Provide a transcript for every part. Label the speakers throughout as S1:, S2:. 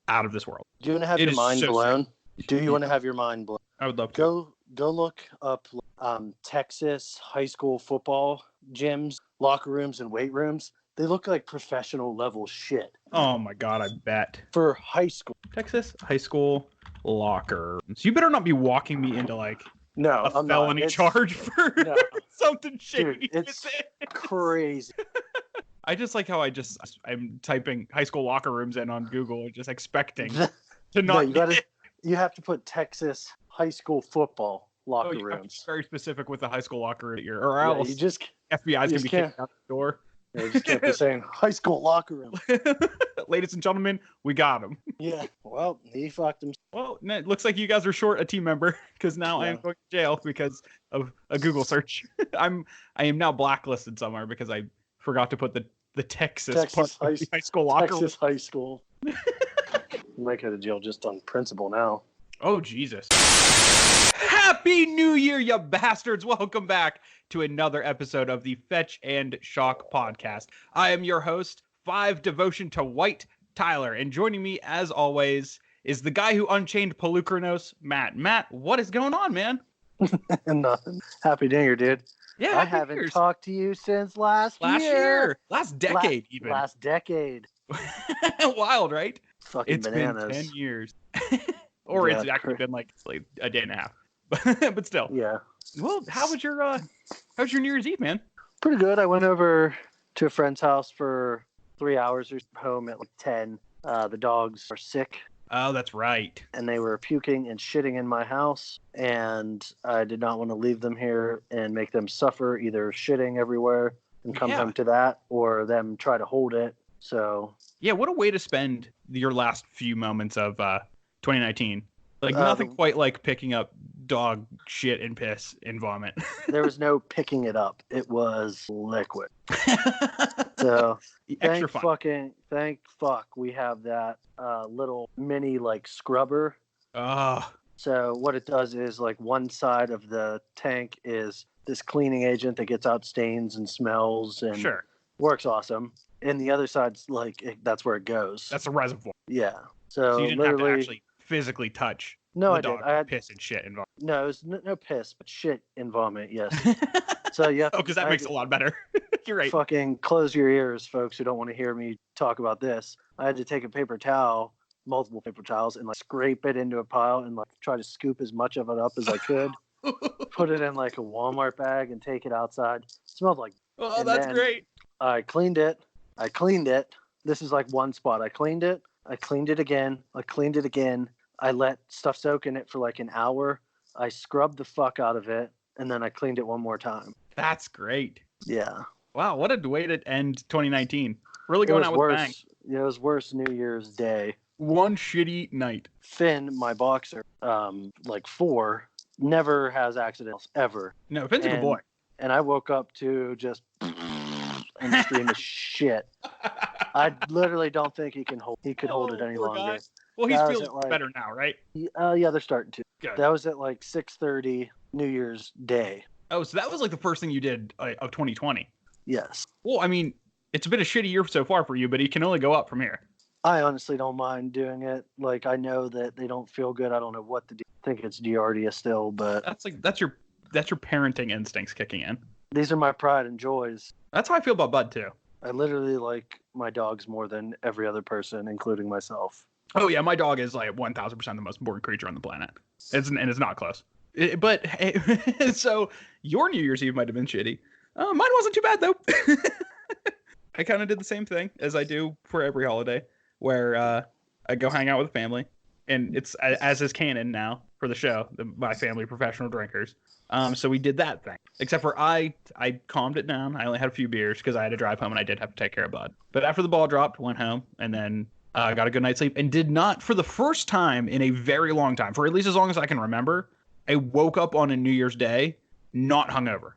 S1: out of this world.
S2: Do you want to have your mind blown? Do you want to have your mind blown?
S1: I would love to.
S2: Go look up Texas high school football gyms, locker rooms, and weight rooms. They look like professional level shit.
S1: Oh my God, I bet.
S2: For high school.
S1: Texas high school locker. So you better not be walking me into like a felony charge for something shady.
S2: Dude, it's crazy.
S1: I just like how I'm typing high school locker rooms in on Google, just expecting to not.
S2: You have to put Texas high school football locker rooms.
S1: Very specific with the high school locker room here, or else
S2: you just
S1: FBI's gonna be kicked out the door.
S2: Yeah, you just can't be saying high school locker room.
S1: Ladies and gentlemen, we got him.
S2: Yeah. Well, he fucked him.
S1: Well, it looks like you guys are short a team member because now I am going to jail because of a Google search. I am now blacklisted somewhere because I forgot to put the Texas high school locker room.
S2: Texas high school. You might go to jail just on principle now.
S1: Oh, Jesus. Happy New Year, you bastards. Welcome back to another episode of the Fetch and Shock podcast. I am your host, 5 Devotion to White, Tyler. And joining me, as always, is the guy who unchained Pelucranos, Matt. Matt, what is going on, man?
S2: Nothing. Happy New Year, dude.
S1: Yeah,
S2: I haven't talked to you since last year.
S1: Last decade, even.
S2: Last decade.
S1: Wild, right?
S2: Fucking
S1: it's
S2: bananas.
S1: Been 10 years. Or it's actually been like a day and a half. But still.
S2: Yeah.
S1: Well, how was your New Year's Eve, man?
S2: Pretty good. I went over to a friend's house for 3 hours, or home at like 10. The dogs are sick.
S1: Oh, that's right.
S2: And they were puking and shitting in my house, and I did not want to leave them here and make them suffer either shitting everywhere and come home to that, or them try to hold it. So
S1: yeah, what a way to spend your last few moments of 2019. Like nothing quite like picking up dog shit and piss and vomit.
S2: There was no picking it up. It was liquid. So thank fuck we have that little mini like scrubber. So what it does is like one side of the tank is this cleaning agent that gets out stains and smells and works awesome. And the other side's like that's where it goes.
S1: That's a reservoir.
S2: Yeah. So
S1: you didn't have to actually physically touch the dog. I had piss and shit and vomit.
S2: No, it was no piss, but shit and vomit, yes. So you have
S1: because that makes it a lot better. You're right.
S2: Fucking close your ears, folks who don't want to hear me talk about this. I had to take a paper towel, multiple paper towels, and like scrape it into a pile and like try to scoop as much of it up as I could. Put it in like a Walmart bag and take it outside. It smelled like.
S1: Oh, that's great.
S2: I cleaned it. This is like one spot. I cleaned it again. I let stuff soak in it for like an hour. I scrubbed the fuck out of it, and then I cleaned it one more time.
S1: That's great.
S2: Yeah.
S1: Wow, what a way to end 2019. Really going out with a bang.
S2: Yeah, it was worse New Year's Day.
S1: One shitty night.
S2: Finn, my boxer, like 4, never has accidents, ever.
S1: No, Finn's a good boy.
S2: And I woke up to just and stream of shit. I literally don't think he could hold it any longer.
S1: Well, he's feeling better now, right?
S2: Yeah, they're starting to.
S1: Good.
S2: That was at like 6:30 New Year's Day.
S1: Oh, so that was like the first thing you did of 2020.
S2: Yes.
S1: Well, I mean, it's been a shitty year so far for you, but it can only go up from here.
S2: I honestly don't mind doing it. Like, I know that they don't feel good. I don't know what to do. I think it's Giardia still, but
S1: that's your parenting instincts kicking in.
S2: These are my pride and joys.
S1: That's how I feel about Bud too.
S2: I literally like my dogs more than every other person, including myself.
S1: Oh yeah, my dog is like 1,000% the most important creature on the planet. It's not close. But hey, so your New Year's Eve might have been shitty. Mine wasn't too bad though. I kind of did the same thing as I do for every holiday, where I go hang out with the family, and it's as is canon now for the show. My family professional drinkers. So we did that thing. Except for I calmed it down. I only had a few beers because I had to drive home and I did have to take care of Bud. But after the ball dropped, went home and then got a good night's sleep and did not, for the first time in a very long time, for at least as long as I can remember, I woke up on a New Year's Day not hungover.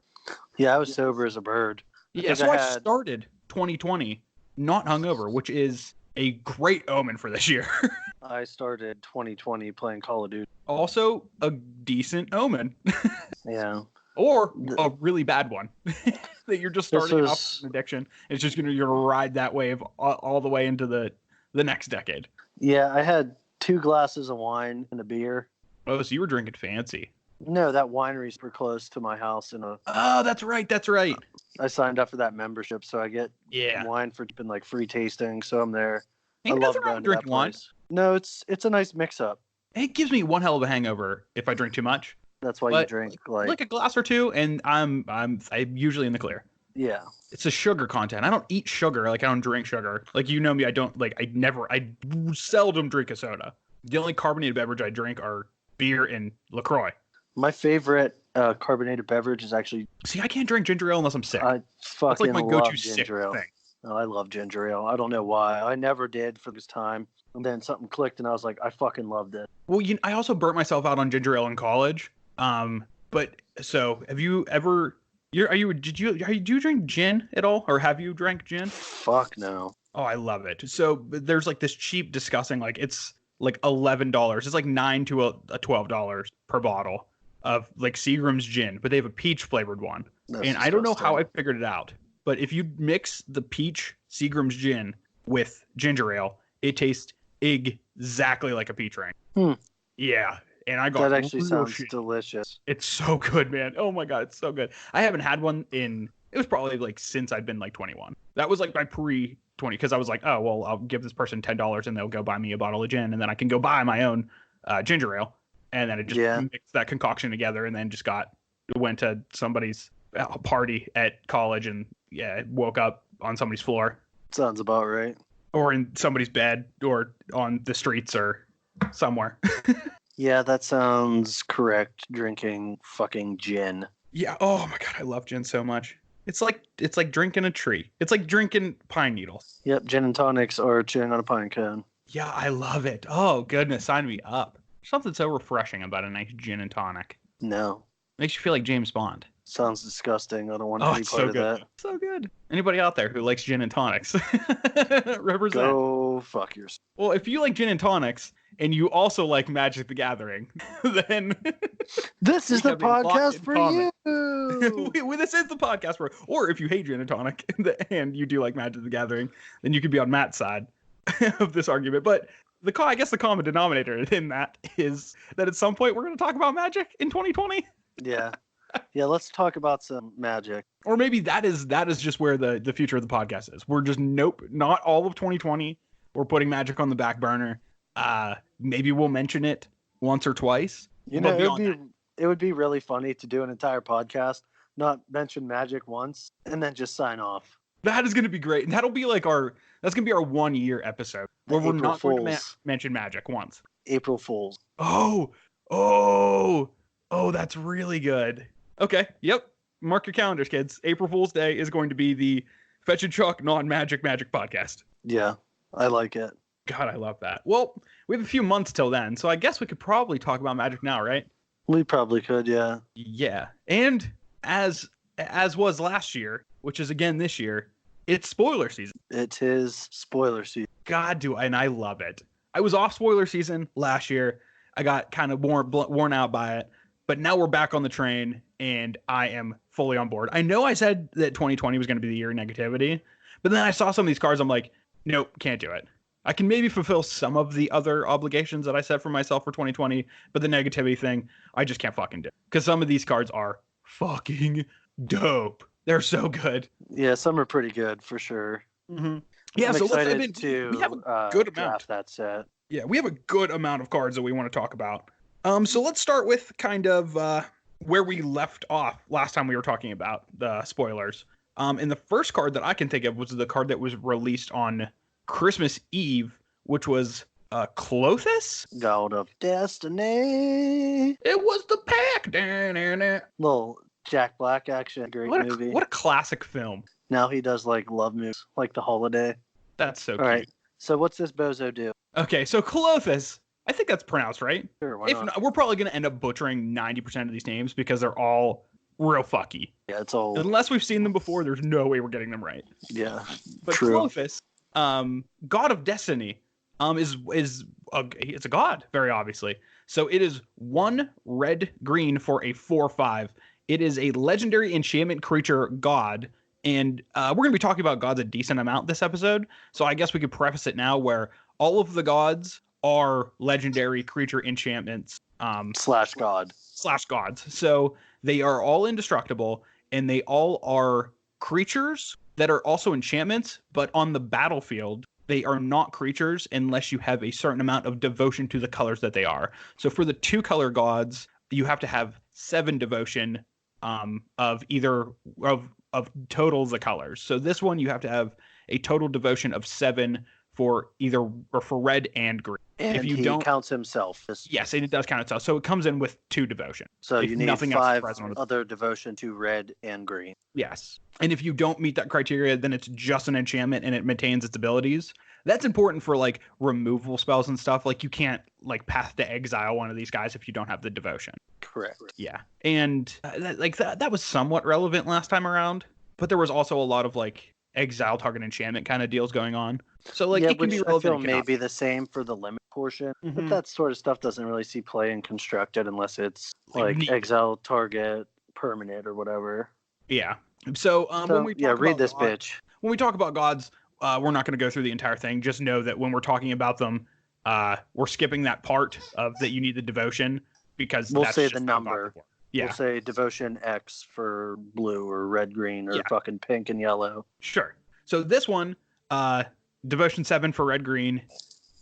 S2: Yeah, I was sober as a bird.
S1: I started 2020 not hungover, which is a great omen for this year.
S2: I started 2020 playing Call of Duty.
S1: Also a decent omen.
S2: Yeah.
S1: Or a really bad one that you're just starting off with an addiction. It's just you're gonna ride that wave all the way into the next decade.
S2: Yeah, I had 2 glasses of wine and a beer.
S1: Oh, so you were drinking fancy.
S2: No, that winery's super close to my house.
S1: Oh, that's right. That's right.
S2: I signed up for that membership, so I get wine for like free tasting. So I'm there.
S1: Ain't
S2: I love going to that place. Wine. No, it's a nice mix up.
S1: It gives me one hell of a hangover if I drink too much.
S2: That's why you drink
S1: like a glass or two, and I'm usually in the clear.
S2: Yeah.
S1: It's a sugar content. I don't eat sugar. Like I don't drink sugar. Like you know me, I seldom drink a soda. The only carbonated beverage I drink are beer and LaCroix.
S2: My favorite carbonated beverage is actually.
S1: See, I can't drink ginger ale unless I'm sick.
S2: I fucking
S1: That's like my go-to sick
S2: ale.
S1: thing.
S2: Oh, I love ginger ale. I don't know why. I never did for this time. And then something clicked, and I was like, I fucking loved it.
S1: Well, I also burnt myself out on ginger ale in college. But so have you ever? Do you drink gin at all, or have you drank gin?
S2: Fuck no.
S1: Oh, I love it. So there's like this cheap, disgusting, like it's like $11. It's like $9 to $12 per bottle of like Seagram's gin, but they have a peach flavored one. That's disgusting. I don't know how I figured it out, but if you mix the peach Seagram's gin with ginger ale, it tastes exactly like a peach ring. Yeah. And I got
S2: that actually sounds delicious.
S1: It's so good, man. Oh my God, it's so good. I haven't had one it was probably like since I've been like 21. That was like my pre-20 because I was like, oh, well, I'll give this person $10 and they'll go buy me a bottle of gin and then I can go buy my own ginger ale. And then it just mixed that concoction together and then just went to somebody's party at college and woke up on somebody's floor.
S2: Sounds about right.
S1: Or in somebody's bed or on the streets or somewhere.
S2: Yeah, that sounds correct. Drinking fucking gin.
S1: Yeah. Oh my God, I love gin so much. It's like drinking a tree. It's like drinking pine needles.
S2: Yep, gin and tonics or chewing on a pine cone.
S1: Yeah, I love it. Oh goodness, sign me up. Something so refreshing about a nice gin and tonic.
S2: No.
S1: Makes you feel like James Bond.
S2: Sounds disgusting. I don't want any part of that.
S1: So good. Anybody out there who likes gin and tonics? Represent.
S2: Go fuck yourself.
S1: Well, if you like gin and tonics and you also like Magic the Gathering, then
S2: this is the podcast for you.
S1: This is the podcast for. Or if you hate gin and tonic and you do like Magic the Gathering, then you could be on Matt's side of this argument. But I guess the common denominator in that is that at some point we're going to talk about Magic in 2020.
S2: Yeah. Yeah, let's talk about some Magic.
S1: Or maybe that is just where the future of the podcast is. We're just not all of 2020. We're putting Magic on the back burner. Maybe we'll mention it once or twice.
S2: You know, it would be really funny to do an entire podcast, not mention Magic once, and then just sign off.
S1: That is going to be great. And that's going to be our 1 year episode where we're not going to mention Magic once.
S2: April Fools.
S1: Oh, that's really good. Okay. Yep. Mark your calendars, kids. April Fool's Day is going to be the Fetch and Chuck non-Magic podcast.
S2: Yeah, I like it.
S1: God, I love that. Well, we have a few months till then, so I guess we could probably talk about Magic now, right?
S2: We probably could, yeah.
S1: Yeah. And as was last year, which is again this year, it's spoiler season.
S2: It is spoiler season.
S1: God, and I love it. I was off spoiler season last year. I got kind of worn out by it. But now we're back on the train, and I am fully on board. I know I said that 2020 was going to be the year of negativity, but then I saw some of these cards. I'm like, nope, can't do it. I can maybe fulfill some of the other obligations that I set for myself for 2020, but the negativity thing, I just can't fucking do. Because some of these cards are fucking dope. They're so good.
S2: Yeah, some are pretty good, for sure.
S1: Mm-hmm. Yeah,
S2: I'm
S1: so
S2: excited to
S1: we have a good amount.
S2: That set.
S1: Yeah, we have a good amount of cards that we want to talk about. So let's start with kind of where we left off last time we were talking about the spoilers. And the first card that I can think of was the card that was released on Christmas Eve, which was Klothys?
S2: God of Destiny.
S1: It was the pack.
S2: Little Jack Black action. Great movie.
S1: What a classic film.
S2: Now he does like love movies, like The Holiday.
S1: That's so cute.
S2: All right. So what's this bozo do?
S1: Okay, so Klothys. I think that's pronounced right.
S2: Sure, why
S1: if not, we're probably going to end up butchering 90% of these names because they're all real fucky.
S2: Yeah, it's all.
S1: Unless we've seen them before, there's no way we're getting them right.
S2: Yeah,
S1: but
S2: true.
S1: Klothys, God of Destiny, it's a god, very obviously. So it is 1 red-green for a 4/5. It is a legendary enchantment creature god. And we're going to be talking about gods a decent amount this episode. So I guess we could preface it now where all of the gods are legendary creature enchantments.
S2: Slash gods.
S1: So they are all indestructible, and they all are creatures that are also enchantments, but on the battlefield, they are not creatures unless you have a certain amount of devotion to the colors that they are. So for the 2-color gods, you have to have 7 devotion of either of total the colors. So this one you have to have a total devotion of 7 for red and green.
S2: And if you don't counts himself.
S1: Yes, and it does count itself. So it comes in with 2 devotion.
S2: So you need 5 other devotion to red and green.
S1: Yes. And if you don't meet that criteria, then it's just an enchantment and it maintains its abilities. That's important for like removal spells and stuff. Like you can't like path to exile one of these guys if you don't have the devotion.
S2: Correct.
S1: Yeah. And that was somewhat relevant last time around, but there was also a lot of like exile target enchantment kind of deals going on. So like it can be relevant.
S2: I feel maybe the same for the limit portion, but that sort of stuff doesn't really see play in constructed unless it's like exile target permanent or whatever.
S1: Yeah. So when we talk
S2: read this bitch.
S1: When we talk about gods, we're not going to go through the entire thing. Just know that when we're talking about them, we're skipping that part of that you need the devotion because
S2: we'll say the number.
S1: Yeah.
S2: We'll say devotion X for blue or red, green, or fucking pink and yellow.
S1: Sure. So this one, devotion 7 for red, green.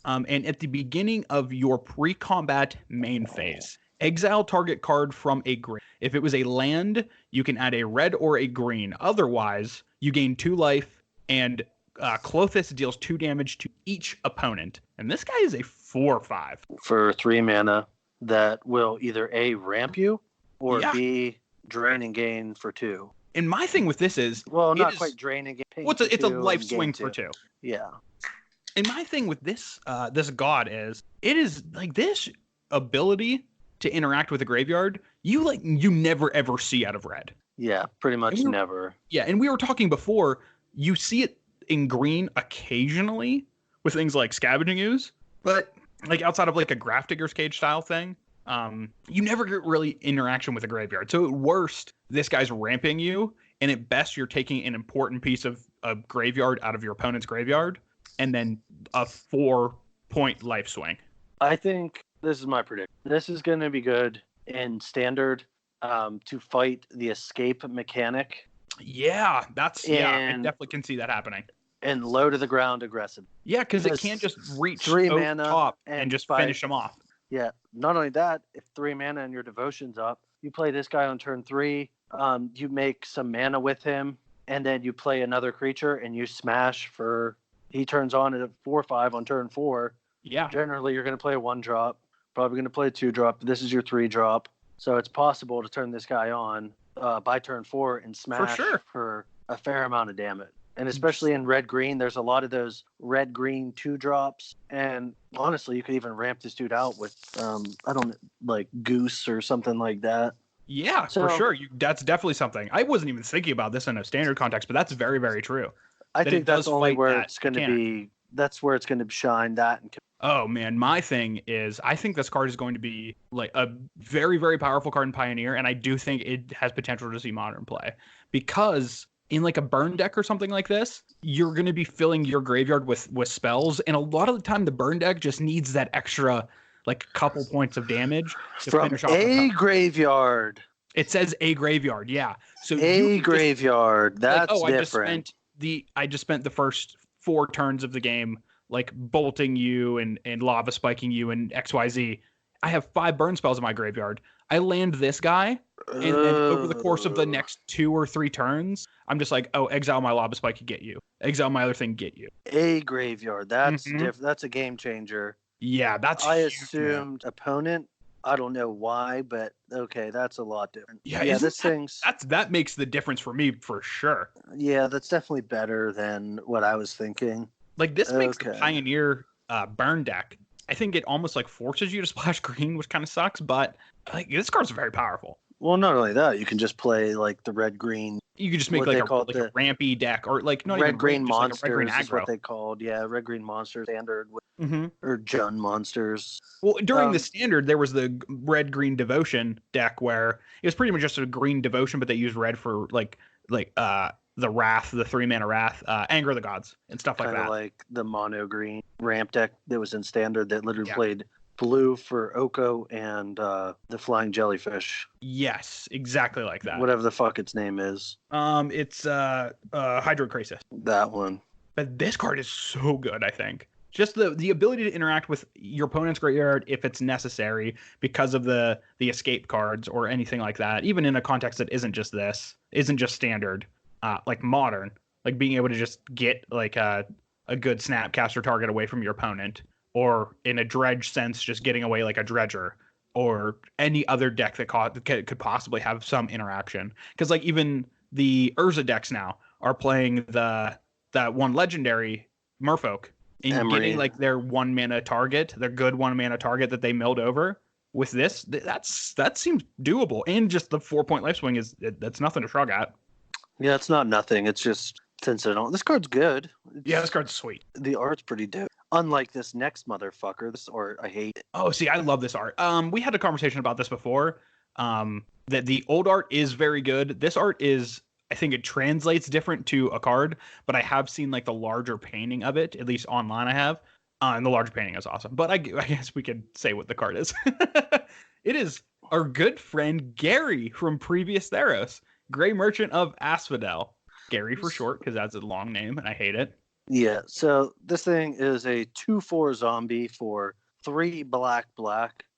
S1: And at the beginning of your pre-combat main phase, exile target card from a green. If it was a land, you can add a red or a green. Otherwise, you gain 2 life, and Clothis deals 2 damage to each opponent. And this guy is a 4/5.
S2: For 3 mana that will either A, ramp you, or B, drain and gain for 2.
S1: And my thing with this is...
S2: Well, not quite drain and gain.
S1: It's a life swing for 2.
S2: Yeah.
S1: And my thing with this this god is, it is like this ability to interact with a graveyard, you never ever see out of red.
S2: Yeah, pretty much never.
S1: Yeah, and we were talking before, you see it in green occasionally with things like Scavenging Ooze, but like outside of like a Grafdigger's Cage style thing, you never get really interaction with a graveyard. So at worst, this guy's ramping you, and at best, you're taking an important piece of a graveyard out of your opponent's graveyard, and then a 4-point life swing.
S2: I think this is my prediction. This is going to be good in standard to fight the escape mechanic.
S1: Yeah, I definitely can see that happening.
S2: And low to the ground aggressive.
S1: Yeah, because it can't just reach
S2: 3 mana
S1: top and just finish them off.
S2: Yeah, not only that, if 3 mana and your devotion's up, you play this guy on turn 3, you make some mana with him, and then you play another creature and you smash for... He turns on at a 4/5 on turn 4.
S1: Yeah.
S2: Generally, you're going to play a 1-drop, probably going to play a 2-drop. This is your 3-drop. So it's possible to turn this guy on by turn 4 and smash for a fair amount of damage. And especially in red-green, there's a lot of those red-green 2-drops. And honestly, you could even ramp this dude out with, Goose or something like that.
S1: Yeah, for sure. That's definitely something. I wasn't even thinking about this in a standard context, but that's very, very true.
S2: I think that's only where it's going to be. That's where it's going to shine.
S1: Oh man, my thing is, I think this card is going to be like a very, very powerful card in Pioneer, and I do think it has potential to see Modern play, because in like a burn deck or something like this, you're going to be filling your graveyard with spells, and a lot of the time the burn deck just needs that extra like couple points of damage to finish off
S2: a graveyard.
S1: It says a graveyard, yeah. So
S2: a graveyard. That's different.
S1: I just spent the first 4 turns of the game like bolting you and lava spiking you and XYZ. I have 5 burn spells in my graveyard. I land this guy, and then over the course of the next 2 or 3 turns, I'm just like, oh, exile my lava spike and get you. Exile my other thing, get you.
S2: A graveyard. That's that's a game changer.
S1: Yeah, that's
S2: I huge, assumed man. Opponent. I don't know why, but okay, that's a lot different.
S1: Yeah, that makes the difference for me for sure.
S2: Yeah, that's definitely better than what I was thinking.
S1: Like this makes the Pioneer burn deck. I think it almost like forces you to splash green, which kind of sucks, but like this card's very powerful.
S2: Well, not only that, you can just play like the red green.
S1: You could just make like a rampy deck, or like not
S2: red
S1: even
S2: green monsters.
S1: Like red green
S2: is what they called. Yeah, red green monsters standard or Jun monsters.
S1: Well, during the standard, there was the red green devotion deck where it was pretty much just a green devotion, but they used red for like the Wrath, the 3-mana Wrath, Anger of the Gods, and stuff like that.
S2: Kind of like the mono green ramp deck that was in Standard that literally played blue for Oko and the Flying Jellyfish.
S1: Yes, exactly like that.
S2: Whatever the fuck its name is.
S1: It's Hydrocrisis.
S2: That one.
S1: But this card is so good, I think. Just the ability to interact with your opponent's graveyard if it's necessary because of the escape cards or anything like that, even in a context that isn't just Standard, like Modern, like being able to just get like a good Snapcaster target away from your opponent, or in a Dredge sense, just getting away like a Dredger, or any other deck that could possibly have some interaction. Because like even the Urza decks now are playing that one legendary Merfolk and getting like their 1-mana target, their good 1-mana target that they milled over. With this, that seems doable, and just the 4-point life swing that's nothing to shrug at.
S2: Yeah, it's not nothing. It's just incidental. This card's good.
S1: This card's sweet.
S2: The art's pretty dope. Unlike this next motherfucker, this art I hate it.
S1: Oh, see, I love this art. We had a conversation about this before. That the old art is very good. This art is, I think it translates different to a card, but I have seen like the larger painting of it, at least online I have. And the larger painting is awesome. But I guess we could say what the card is. It is our good friend Gary from previous Theros, Grey Merchant of Asphodel. Gary for short, because that's a long name, and I hate it.
S2: Yeah, so this thing is a 2/4 zombie for 3 black,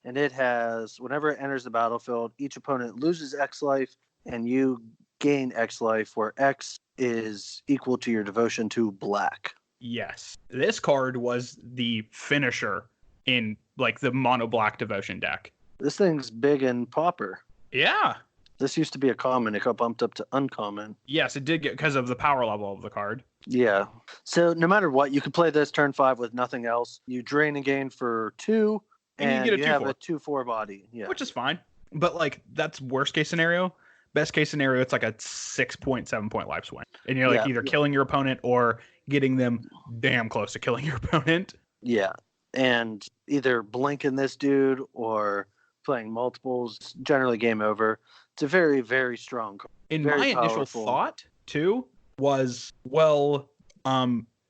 S2: and it has, whenever it enters the battlefield, each opponent loses X life, and you gain X life, where X is equal to your devotion to black.
S1: Yes. This card was the finisher in like the mono black devotion deck.
S2: This thing's big and popper.
S1: Yeah.
S2: This used to be a common. It got bumped up to uncommon.
S1: Yes, it did get because of the power level of the card.
S2: Yeah. So no matter what, you could play this turn 5 with nothing else. You drain and gain for 2, and you have a 2/4 body. Yeah.
S1: Which is fine. But like that's worst case scenario. Best case scenario, it's like a 6-point, 7-point life swing. And you're like either killing your opponent or getting them damn close to killing your opponent.
S2: Yeah. And either blinking this dude or playing multiples, generally game over. It's a very, very strong card.
S1: My initial thought, too, was,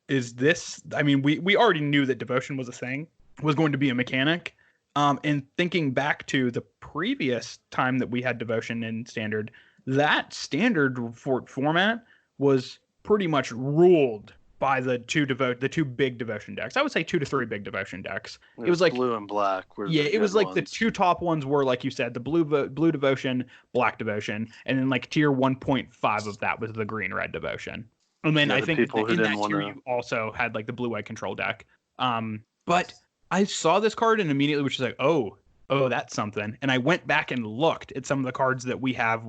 S1: is this... I mean, we already knew that Devotion was a thing, was going to be a mechanic. And thinking back to the previous time that we had Devotion in Standard, that Standard format was pretty much ruled by the two big Devotion decks. I would say 2 to 3 big Devotion decks. It was like
S2: blue and black.
S1: It was like the 2 top ones were, like you said, the blue Devotion, black Devotion, and then like tier 1.5 of that was the green-red Devotion. And then I think in that tier you also had like the blue-white control deck. But I saw this card and immediately was just like, oh, that's something. And I went back and looked at some of the cards that we have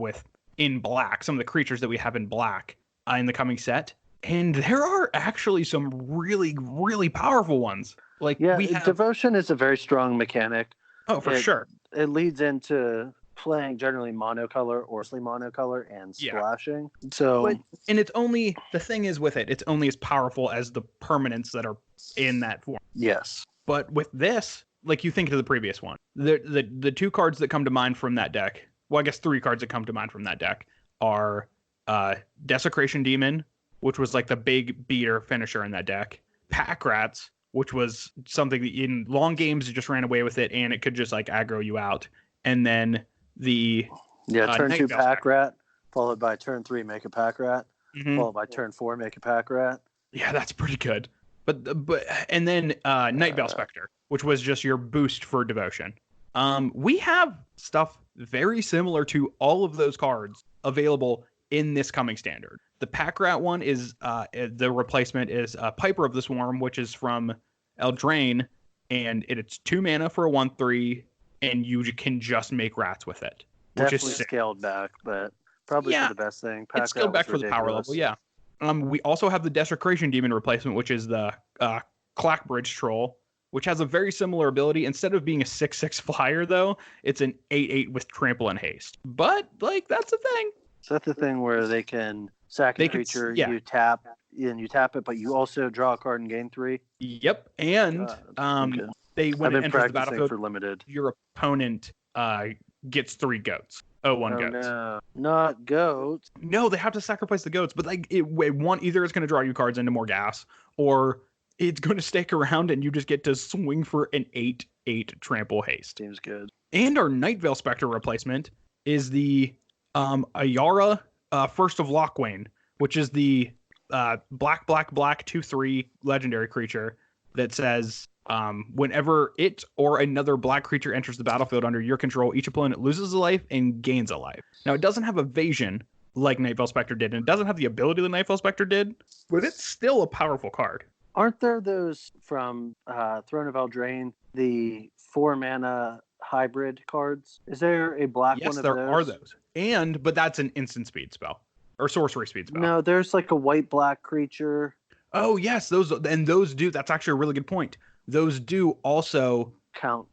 S1: in black, some of the creatures that we have in black in the coming set. And there are actually some really, really powerful ones. Like
S2: Devotion is a very strong mechanic.
S1: Oh, for sure.
S2: It leads into playing generally monocolor or monocolor and splashing.
S1: And it's only, the thing is with it, it's only as powerful as the permanents that are in that form.
S2: Yes.
S1: But with this, like you think to the previous one, the 2 cards that come to mind from that deck, well, I guess 3 cards that come to mind from that deck are Desecration Demon, which was like the big beater finisher in that deck. Pack Rats, which was something that in long games you just ran away with it and it could just like aggro you out. And then
S2: turn 2 Pack Rat, followed by turn 3 make a Pack Rat, followed by turn 4 make a Pack Rat.
S1: Yeah, that's pretty good. But and then Night Veil Spectre, which was just your boost for Devotion. We have stuff very similar to all of those cards available in this coming Standard. The Pack Rat one is the replacement is Piper of the Swarm, which is from Eldraine, and it's 2 mana for a 1/3, and you can just make rats with it. Which
S2: Definitely
S1: is
S2: scaled back, but probably for the best thing.
S1: It's scaled back for the power level, yeah. We also have the Desecration Demon replacement, which is the Clackbridge Troll, which has a very similar ability. Instead of being a 6/6 flyer, though, it's an 8/8 with trample and haste. But like that's the thing.
S2: So that's the thing where they can sack a creature, you tap it, but you also draw a card and gain 3.
S1: Yep, and when it enters the battlefield
S2: for limited,
S1: your opponent gets 3 goats. one
S2: Oh
S1: goats.
S2: no, not goats.
S1: No, they have to sacrifice the goats, but like one either it's going to draw you cards into more gas, or it's going to stick around and you just get to swing for an 8/8 trample haste.
S2: Seems good.
S1: And our Night Veil Spectre replacement is the Ayara First of Lochwain, which is the black 2/3 legendary creature that says whenever it or another black creature enters the battlefield under your control, each opponent loses a life and gains a life. Now, it doesn't have evasion like Night Veil Spectre did, and it doesn't have the ability that Night Veil Spectre did, but it's still a powerful card.
S2: Aren't there those from Throne of Eldraine, the 4-mana hybrid cards? Is there a black one of those?
S1: Yes, there are those. But that's an instant speed spell. Or sorcery speed spell.
S2: No, there's like a white-black creature.
S1: Oh, yes. Those do. That's actually a really good point. Those do also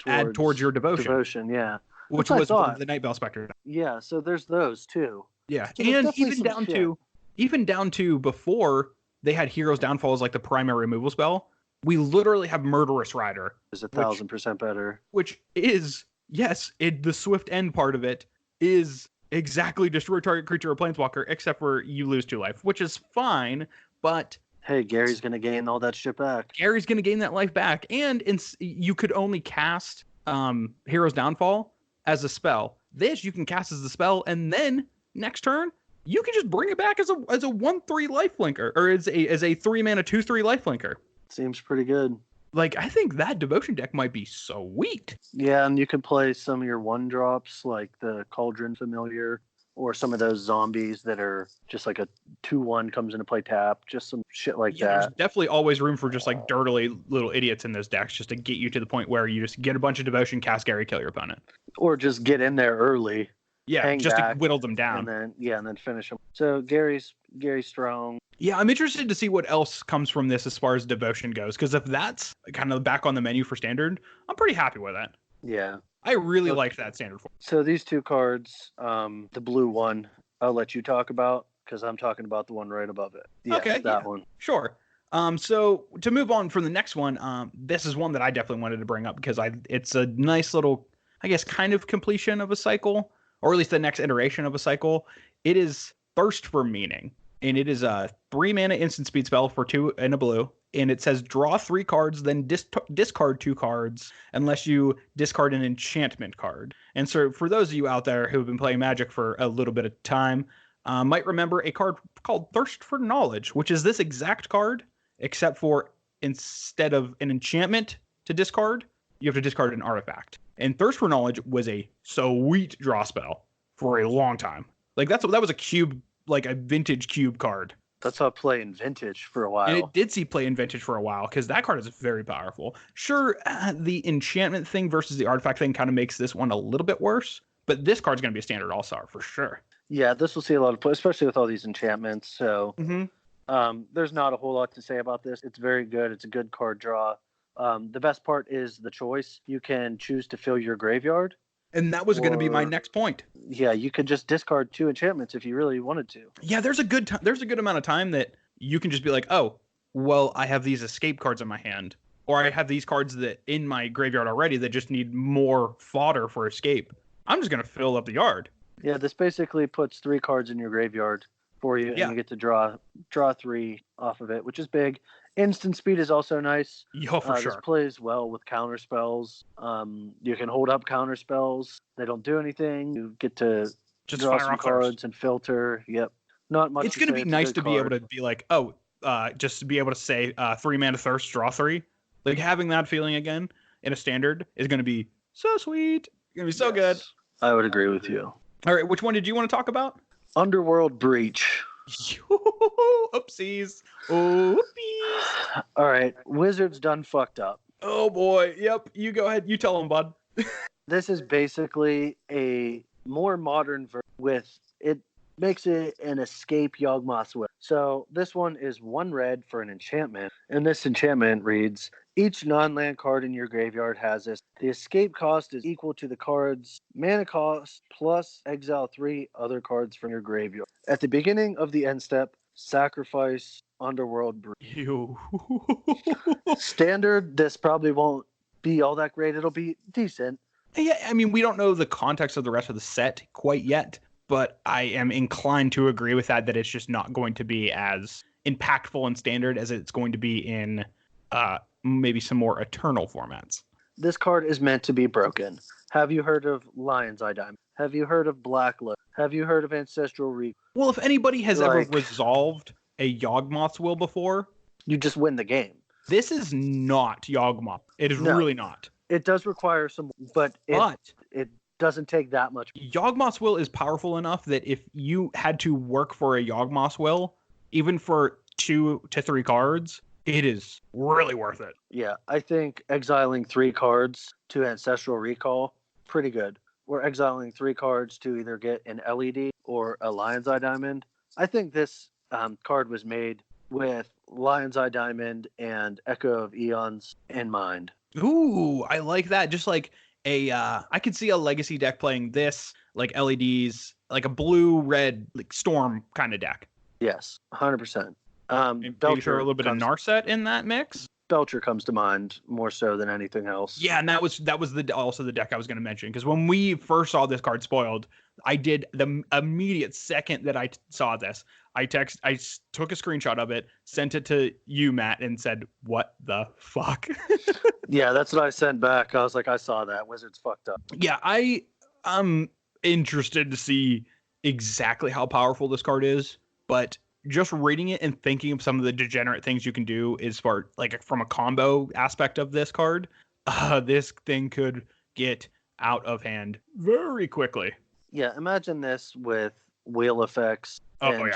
S1: add towards your devotion.
S2: Devotion, yeah.
S1: Which was one of the Night Veil Spectre.
S2: Yeah, so there's those too.
S1: Yeah, so and even down to before they had Hero's Downfall as like the primary removal spell, we literally have Murderous Rider.
S2: Is 1,000% better.
S1: Which is, yes, the swift end part of it is exactly destroy target creature or planeswalker, except for you lose 2 life, which is fine, but...
S2: Hey, Gary's going to gain all that shit back.
S1: Gary's going to gain that life back, and you could only cast Hero's Downfall as a spell. This you can cast as a spell, and then next turn, you can just bring it back as a 1/3 lifelinker, or as a 3-mana 2/3 lifelinker.
S2: Seems pretty good.
S1: Like, I think that devotion deck might be sweet.
S2: Yeah, and you can play some of your 1-drops, like the Cauldron Familiar, or some of those zombies that are just like a 2/1 comes into play tap, just some shit like that.
S1: There's definitely always room for just like dirtily little idiots in those decks just to get you to the point where you just get a bunch of devotion, cast Gary, kill your opponent.
S2: Or just get in there early.
S1: Yeah, just to whittle them down.
S2: And then finish them. So Gary's strong.
S1: Yeah, I'm interested to see what else comes from this as far as devotion goes, because if that's kind of back on the menu for standard, I'm pretty happy with that.
S2: Yeah.
S1: I really liked that standard form.
S2: So these 2 cards, the blue one, I'll let you talk about, because I'm talking about the one right above it. Yeah,
S1: okay,
S2: that one.
S1: Sure. So to move on from the next one, this is one that I definitely wanted to bring up because it's a nice little, I guess, kind of completion of a cycle, or at least the next iteration of a cycle. It is Thirst for Meaning, and it is a 3-mana instant speed spell for 2 and a blue. And it says draw 3 cards, then discard 2 cards unless you discard an enchantment card. And so for those of you out there who have been playing Magic for a little bit of time, might remember a card called Thirst for Knowledge, which is this exact card, except for instead of an enchantment to discard, you have to discard an artifact. And Thirst for Knowledge was a sweet draw spell for a long time. Like that was a cube, like a vintage cube card.
S2: That's how I play in Vintage for a while.
S1: And it did see play in Vintage for a while, because that card is very powerful. Sure, the enchantment thing versus the artifact thing kind of makes this one a little bit worse, but this card's going to be a standard all-star for sure.
S2: Yeah, this will see a lot of play, especially with all these enchantments. So there's not a whole lot to say about this. It's very good. It's a good card draw. The best part is the choice. You can choose to fill your graveyard.
S1: And that was going to be my next point.
S2: Yeah, you could just discard 2 enchantments if you really wanted to.
S1: Yeah, there's a good amount of time that you can just be like, oh, well, I have these escape cards in my hand, or I have these cards that in my graveyard already that just need more fodder for escape. I'm just going to fill up the yard.
S2: Yeah, this basically puts 3 cards in your graveyard for you, and you get to draw 3 off of it, which is big. Instant speed is also nice.
S1: Yeah, for sure.
S2: This plays well with counter spells. You can hold up counter spells. They don't do anything. You get to just draw some cards and filter. Yep. Not much.
S1: It's going to be nice to be able to be like, just to be able to say 3-mana Thirst, draw 3. Like having that feeling again in a standard is going to be so sweet. It's going to be so good.
S2: I would agree with you.
S1: All right, which one did you want to talk about?
S2: Underworld Breach.
S1: Oopsies. Oopsies.
S2: All right. Wizards done fucked up.
S1: Oh, boy. Yep. You go ahead. You tell them, bud.
S2: This is basically a more modern version with it. Makes it an escape Yawgmoth's Will. So this one is 1 red for an enchantment. And this enchantment reads, each non-land card in your graveyard has this. The escape cost is equal to the card's mana cost plus exile 3 other cards from your graveyard. At the beginning of the end step, sacrifice Underworld Breach.
S1: Ew.
S2: Standard, this probably won't be all that great. It'll be decent.
S1: Yeah, I mean, we don't know the context of the rest of the set quite yet, but I am inclined to agree with that it's just not going to be as impactful and standard as it's going to be in maybe some more Eternal formats.
S2: This card is meant to be broken. Have you heard of Lion's Eye Diamond? Have you heard of Black Lotus? Have you heard of Ancestral Recall?
S1: Well, if anybody has ever resolved a Yawgmoth's Will before,
S2: you just win the game.
S1: This is not Yawgmoth. It is really not.
S2: It does require some, but it doesn't take that much.
S1: Yawgmoth's Will is powerful enough that if you had to work for a Yawgmoth's Will, even for 2 to 3 cards, it is really worth it.
S2: Yeah, I think exiling 3 cards to Ancestral Recall, pretty good. We're exiling 3 cards to either get an LED or a Lion's Eye Diamond. I think this card was made with Lion's Eye Diamond and Echo of Eons in mind.
S1: Ooh, I like that. Just like I could see a Legacy deck playing this, like LEDs, like a blue-red like Storm kind of deck.
S2: Yes, 100%.
S1: Maybe throw a little bit of Narset in that mix.
S2: Belcher comes to mind more so than anything else.
S1: Yeah, and that was also the deck I was going to mention, because when we first saw this card spoiled, I did the immediate second that I saw this. I took a screenshot of it, sent it to you, Matt, and said, "What the fuck?"
S2: Yeah, that's what I sent back. I was like, I saw that. Wizards fucked up.
S1: Yeah, I'm interested to see exactly how powerful this card is, but just reading it and thinking of some of the degenerate things you can do is from a combo aspect of this card, this thing could get out of hand very quickly.
S2: Yeah, imagine this with wheel effects you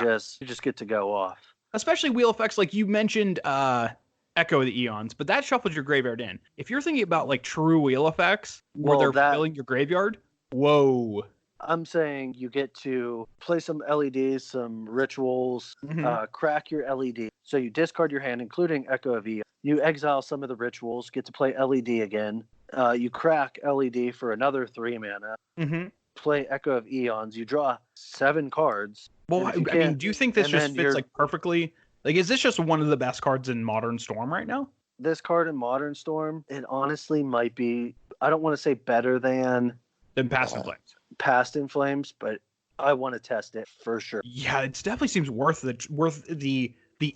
S2: just get to go off.
S1: Especially wheel effects, like you mentioned Echo of the Eons, but that shuffles your graveyard in. If you're thinking about like true wheel effects where they're filling your graveyard, whoa.
S2: I'm saying you get to play some LEDs, some rituals, crack your LED. So you discard your hand, including Echo of Eon. You exile some of the rituals, get to play LED again. You crack LED for another 3 mana. Play Echo of Eons. You draw 7 cards.
S1: Well, I mean, do you think this just fits like perfectly? Like, is this just one of the best cards in Modern Storm right now?
S2: This card in Modern Storm, it honestly might be, I don't want to say better than
S1: Past in Flames.
S2: Past in Flames, but I want to test it for sure.
S1: Yeah, it definitely seems worth the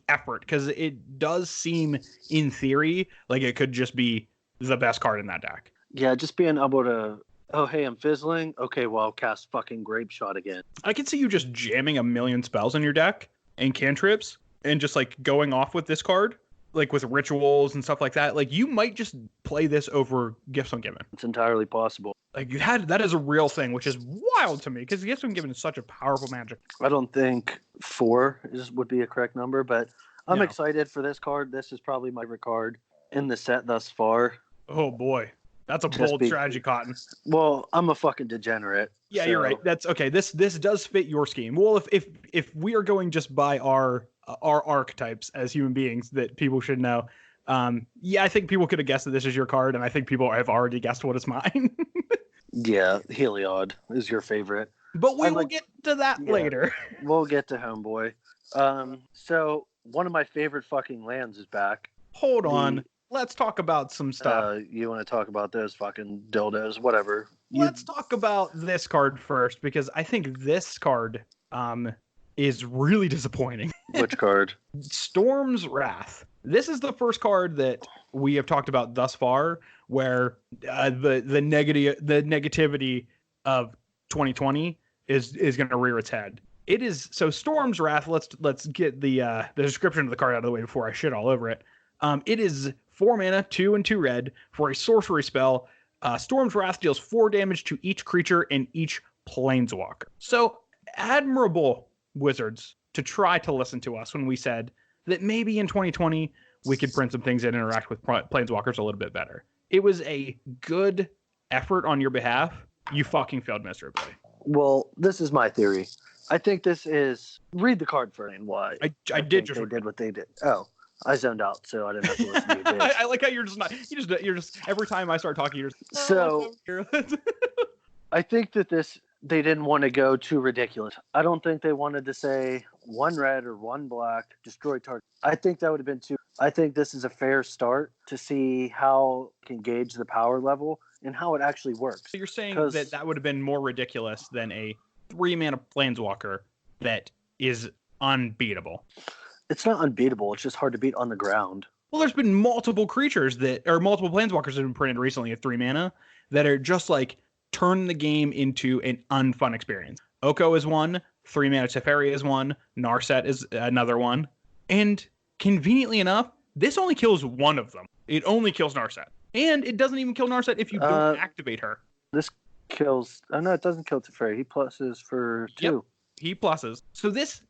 S1: effort, because it does seem, in theory, like it could just be the best card in that deck.
S2: Yeah, just being able to, oh, hey, I'm fizzling. Okay, well, I'll cast fucking Grape Shot again.
S1: I can see you just jamming a million spells in your deck and cantrips and just like going off with this card, like with rituals and stuff like that. Like, you might just play this over Gifts Ungiven.
S2: It's entirely possible.
S1: Like, that is a real thing, which is wild to me, because Gifts Ungiven is such a powerful magic.
S2: I don't think 4 would be a correct number, but I'm excited for this card. This is probably my favorite card in the set thus far.
S1: Oh boy, that's a bold strategy, Cotton.
S2: Well, I'm a fucking degenerate.
S1: Yeah, so. You're right. That's okay. This does fit your scheme. Well, if we are going just by our archetypes as human beings that people should know, I think people could have guessed that this is your card, and I think people have already guessed what is mine.
S2: Yeah, Heliod is your favorite.
S1: But we will get to that later.
S2: We'll get to Homeboy. So one of my favorite fucking lands is back.
S1: Hold on. Let's talk about some stuff.
S2: You want to talk about those fucking dildos, whatever.
S1: Let's talk about this card first, because I think this card is really disappointing.
S2: Which card?
S1: Storm's Wrath. This is the first card that we have talked about thus far where the negativity of 2020 is going to rear its head. It is so Storm's Wrath. Let's get the description of the card out of the way before I shit all over it. It is 4 mana, 2 and 2 red for a sorcery spell. Storm's Wrath deals 4 damage to each creature and each planeswalker. So admirable, Wizards, to try to listen to us when we said that maybe in 2020 we could print some things that interact with planeswalkers a little bit better. It was a good effort on your behalf. You fucking failed miserably.
S2: Well, this is my theory. I think this is, read the card first and why.
S1: I did just
S2: they did what they did. Oh, I zoned out, so I didn't have to listen to you. Bitch.
S1: I like how you're just every time I start talking, you're just
S2: so. I think that they didn't want to go too ridiculous. I don't think they wanted to say 1 red or 1 black, destroy target. I think that would have been too. I think this is a fair start to see how it can gauge the power level and how it actually works.
S1: So you're saying that would have been more ridiculous than a 3-mana Planeswalker that is unbeatable.
S2: It's not unbeatable. It's just hard to beat on the ground.
S1: Well, there's been multiple creatures multiple Planeswalkers that have been printed recently at 3 mana that are just like turn the game into an unfun experience. Oko is one, 3 mana Teferi is one, Narset is another one, and conveniently enough, this only kills one of them. It only kills Narset, and it doesn't even kill Narset if you don't activate her.
S2: This kills. Oh no, it doesn't kill Teferi. He pluses for 2.
S1: Yep. He pluses.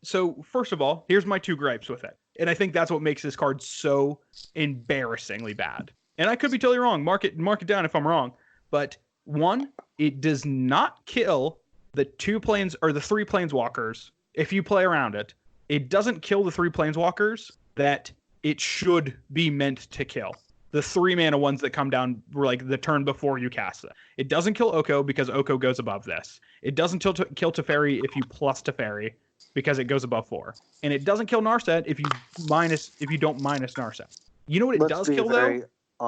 S1: So first of all, here's my 2 gripes with it. And I think that's what makes this card so embarrassingly bad. And I could be totally wrong. Mark it down if I'm wrong. But 1, it does not kill the 3 Planeswalkers if you play around it. It doesn't kill the 3 Planeswalkers that it should be meant to kill. The 3 mana ones that come down were like the turn before you cast it. It doesn't kill Oko because Oko goes above this. It doesn't kill Teferi if you plus Teferi because it goes above 4. And it doesn't kill Narset if you don't minus Narset. You know what it does kill though?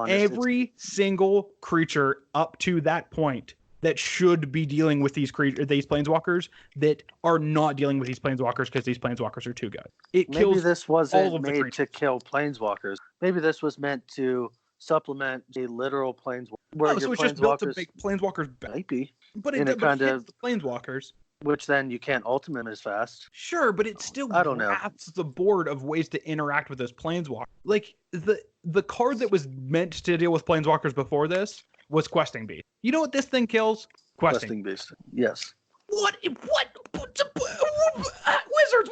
S1: Every single creature up to that point that should be dealing with these Planeswalkers that are not dealing with these Planeswalkers because these Planeswalkers are too good. Maybe
S2: this wasn't made to kill Planeswalkers. Maybe this was meant to supplement a literal Planeswalker.
S1: So it's just built to make Planeswalkers better.
S2: Maybe.
S1: But it kind of the Planeswalkers.
S2: Which then you can't ultimate as fast.
S1: Sure, but it still wraps the board of ways to interact with those Planeswalkers. Like, the card that was meant to deal with Planeswalkers before this was Questing Beast. You know what this thing kills? Questing
S2: Beast. Yes.
S1: What? Wizards,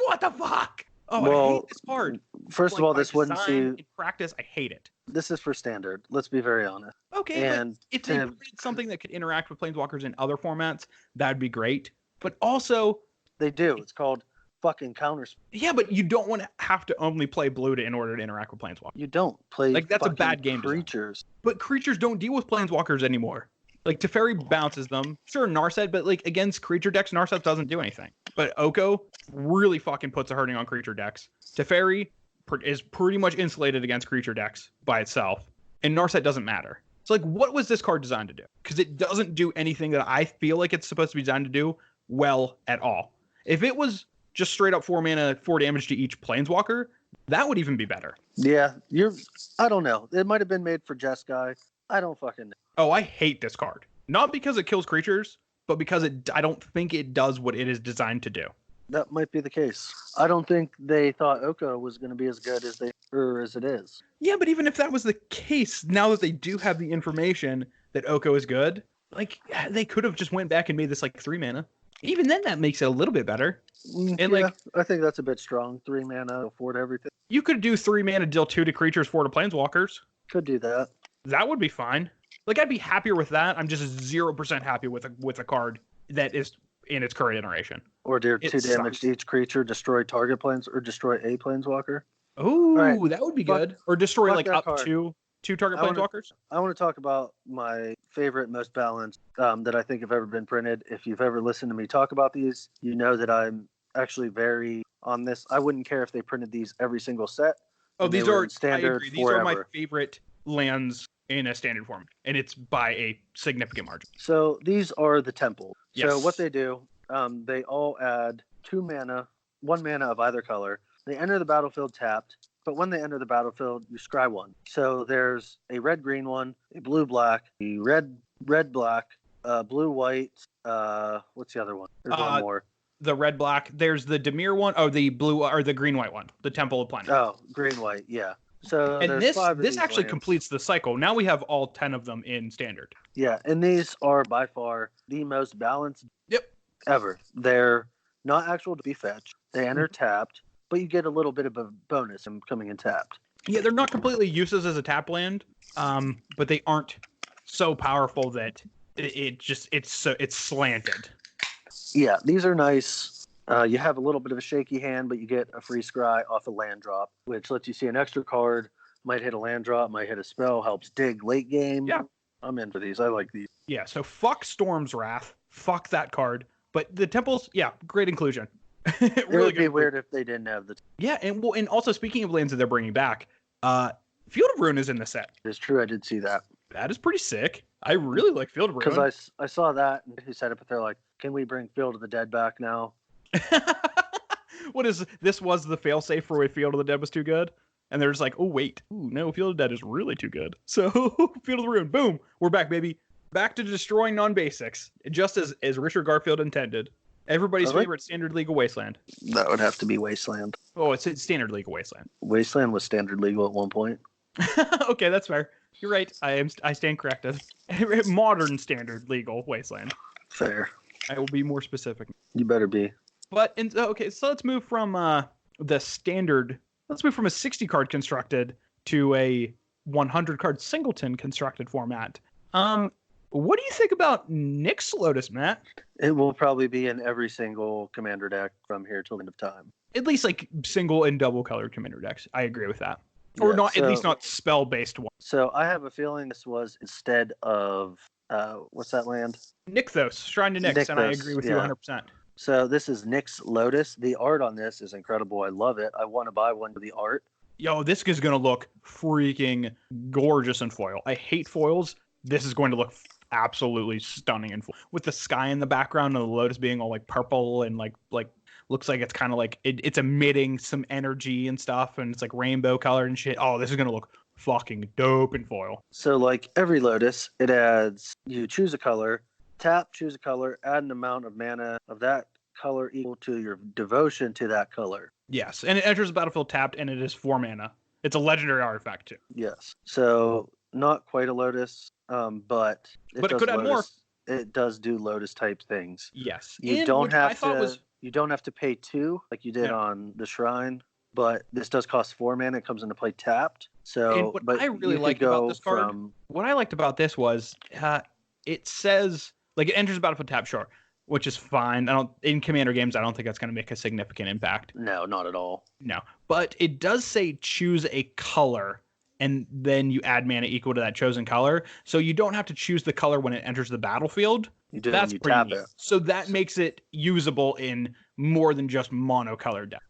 S1: what the fuck? Oh,
S2: well,
S1: I hate this card.
S2: First of all, this wouldn't see...
S1: In practice, I hate it.
S2: This is for standard. Let's be very honest.
S1: Okay, and but if they printed something that could interact with Planeswalkers in other formats, that'd be great. But also...
S2: They do. It's called fucking counters.
S1: Yeah, but you don't want to have to only play blue in order to interact with Planeswalkers.
S2: You don't play
S1: like that's a bad game.
S2: Creatures.
S1: Design. But creatures don't deal with Planeswalkers anymore. Like Teferi bounces them. Sure, Narset, but like against creature decks, Narset doesn't do anything. But Oko really fucking puts a hurting on creature decks. Teferi is pretty much insulated against creature decks by itself. And Narset doesn't matter. So like, what was this card designed to do? Because it doesn't do anything that I feel like it's supposed to be designed to do well at all. If it was just straight up 4 mana, 4 damage to each Planeswalker, that would even be better.
S2: Yeah, I don't know. It might have been made for Jeskai. I don't fucking know.
S1: Oh, I hate this card. Not because it kills creatures, but because I don't think it does what it is designed to do.
S2: That might be the case. I don't think they thought Oko was going to be as good as it is.
S1: Yeah, but even if that was the case, now that they do have the information that Oko is good, like they could have just went back and made this like 3 mana. Even then, that makes it a little bit better.
S2: And yeah, I think that's a bit strong. 3 mana, afford everything.
S1: You could do 3 mana, deal 2 to creatures, 4 to Planeswalkers.
S2: Could do that.
S1: That would be fine. Like, I'd be happier with that. I'm just 0% happy with a card that is in its current iteration.
S2: Or deal 2 damage to each creature, destroy target or destroy a Planeswalker.
S1: Ooh, right. That would be good. Or destroy like up to 2 target Planeswalkers.
S2: I want to talk about my favorite, most balanced that I think have ever been printed. If you've ever listened to me talk about these, you know that I'm actually very on this. I wouldn't care if they printed these every single set.
S1: Oh, these are
S2: standard.
S1: I agree. These are my favorite lands in a standard form, and it's by a significant margin.
S2: So these are the temple.
S1: Yes.
S2: So what they do, they all add 2 mana, 1 mana of either color. They enter the battlefield tapped, but when they enter the battlefield, you scry 1. So there's a red-green one, a blue-black, a red-black, blue-white. What's the other one? There's one more.
S1: The red-black. There's the Dimir one. Oh, the blue or the green-white one. The Temple of Planet.
S2: Oh, green-white. Yeah. So
S1: and this actually completes the cycle. Now we have all 10 of them in standard.
S2: Yeah, and these are by far the most balanced.
S1: Yep.
S2: Ever. They're not actual to be fetched. They enter tapped, but you get a little bit of a bonus in coming in tapped.
S1: Yeah, they're not completely useless as a tap land, but they aren't so powerful that it's slanted.
S2: Yeah, these are nice. You have a little bit of a shaky hand, but you get a free scry off a land drop, which lets you see an extra card. Might hit a land drop, might hit a spell, helps dig late game.
S1: Yeah.
S2: I'm in for these. I like these.
S1: Yeah, so fuck Storm's Wrath. Fuck that card. But the temples, yeah, great inclusion.
S2: Really it would be weird if they didn't have the...
S1: Yeah, and also speaking of lands that they're bringing back, Field of Ruin is in the set.
S2: It's true, I did see that.
S1: That is pretty sick. I really like Field of Ruin.
S2: Because I saw that and he said it, but they're like, can we bring Field of the Dead back now?
S1: What is this? Was the failsafe for when Field of the Dead was too good? And they're just like, oh wait, no, Field of the Dead is really too good. So Field of the Ruin, boom, we're back, baby, back to destroying non-basics, just as Richard Garfield intended. Everybody's favorite standard legal wasteland.
S2: That would have to be Wasteland.
S1: Oh, it's standard legal wasteland.
S2: Wasteland was standard legal at one point.
S1: Okay, that's fair. You're right. I stand corrected. Modern standard legal wasteland.
S2: Fair.
S1: I will be more specific.
S2: You better be.
S1: But okay, so let's move from the standard. Let's move from a 60 card constructed to a 100 card singleton constructed format. What do you think about Nyx Lotus, Matt?
S2: It will probably be in every single commander deck from here till the end of time.
S1: At least like single and double colored commander decks. I agree with that. Or not, at least not spell based one.
S2: So I have a feeling this was instead of what's that land?
S1: Nykthos, Shrine to Nyx, and I agree with you 100%.
S2: So this is Nyx Lotus. The art on this is incredible. I love it. I want to buy one for the art.
S1: Yo, this is going to look freaking gorgeous in foil. I hate foils. This is going to look absolutely stunning in foil. With the sky in the background and the lotus being all like purple and like looks like it's kind of like it's emitting some energy and stuff, and it's like rainbow colored and shit. Oh, this is going to look fucking dope in foil.
S2: So like every lotus, it adds, you choose a color, tap, choose a color, add an amount of mana of that color equal to your devotion to that color.
S1: Yes, and it enters the battlefield tapped, and it is 4 mana. It's a legendary artifact too.
S2: Yes. So not quite a lotus, but it
S1: could add more.
S2: It does do lotus type things.
S1: Yes.
S2: You don't have to pay 2 like you did on the shrine, but this does cost 4 mana. It comes into play tapped. So,
S1: what I really liked about this card, what I liked about this was it says like it enters the battlefield tapped, sure, which is fine. In commander games, I don't think that's going to make a significant impact.
S2: No, not at all.
S1: No, but it does say choose a color, and then you add mana equal to that chosen color. So you don't have to choose the color when it enters the battlefield.
S2: You do.
S1: That's
S2: you
S1: pretty
S2: tap
S1: neat.
S2: it.
S1: So that makes it usable in more than just monocolored deck.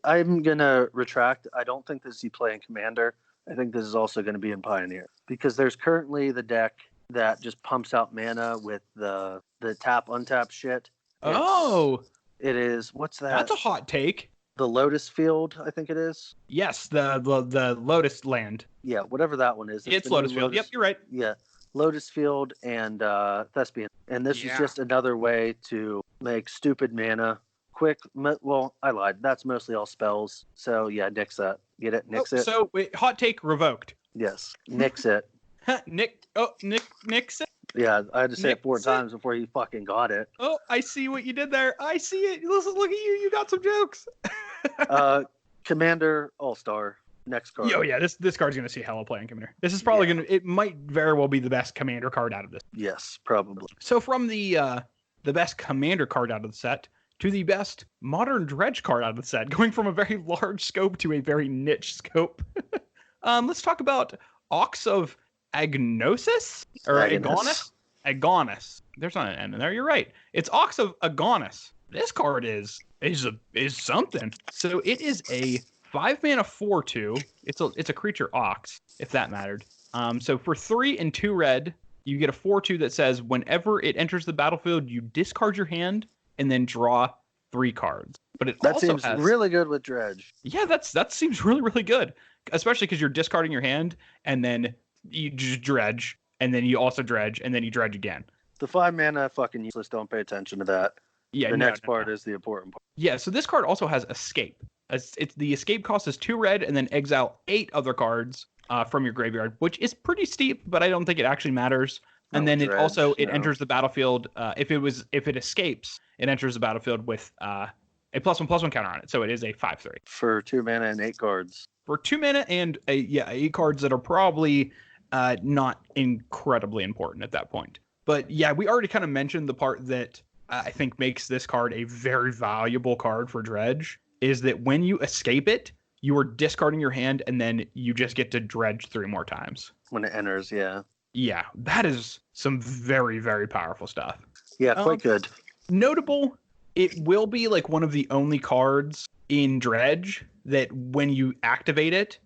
S2: I'm gonna retract. I don't think this is you play in Commander. I think this is also going to be in Pioneer, because there's currently the deck that just pumps out mana with the tap untap shit. It is, what's that?
S1: That's a hot take.
S2: The Lotus Field, I think it is.
S1: Yes, the Lotus Land.
S2: Yeah, whatever that one is.
S1: It's Lotus Field. Yep, you're right.
S2: Yeah, Lotus Field and Thespian. And this is just another way to make stupid mana quick. Well, I lied. That's mostly all spells. So yeah, nix that. Get it? Nix it.
S1: So wait, hot take revoked.
S2: Yes, nix it.
S1: Nix it.
S2: Yeah, I had to say it 4 times before you fucking got it.
S1: Oh, I see what you did there. I see it. Listen, look at you. You got some jokes.
S2: Commander All-Star. Next card.
S1: Oh yeah, this card's gonna see hella play in Commander. This is probably it might very well be the best Commander card out of this.
S2: Yes, probably.
S1: So from the best Commander card out of the set to the best Modern Dredge card out of the set, going from a very large scope to a very niche scope. Let's talk about Ox of Agnosis or Agonis. Agonis. There's not an N in there. You're right. It's Ox of Agonis. This card is something. So it is a 5 mana 4/2. It's a creature Ox, if that mattered. So for 3 and 2 red, you get a 4/2 that says whenever it enters the battlefield, you discard your hand and then draw 3 cards. But
S2: that seems really good with Dredge.
S1: Yeah, that seems really, really good. Especially because you're discarding your hand and then you just dredge, and then you also dredge, and then you dredge again.
S2: The 5 mana fucking useless. Don't pay attention to that.
S1: Yeah,
S2: the next part is the important part.
S1: Yeah, so this card also has escape. The escape cost is 2 red, and then exile 8 other cards from your graveyard, which is pretty steep, but I don't think it actually matters. And then it enters the battlefield. If it escapes, it enters the battlefield with a +1/+1 counter on it. So it is a 5/3
S2: for 2 mana and 8 cards.
S1: For 2 mana and 8 cards that are probably not incredibly important at that point. But yeah, we already kind of mentioned the part that I think makes this card a very valuable card for Dredge, is that when you escape it, you are discarding your hand, and then you just get to dredge 3 more times.
S2: When it enters, yeah.
S1: Yeah, that is some very, very powerful stuff.
S2: Yeah, quite good.
S1: Notable, it will be like one of the only cards in Dredge that when you activate it,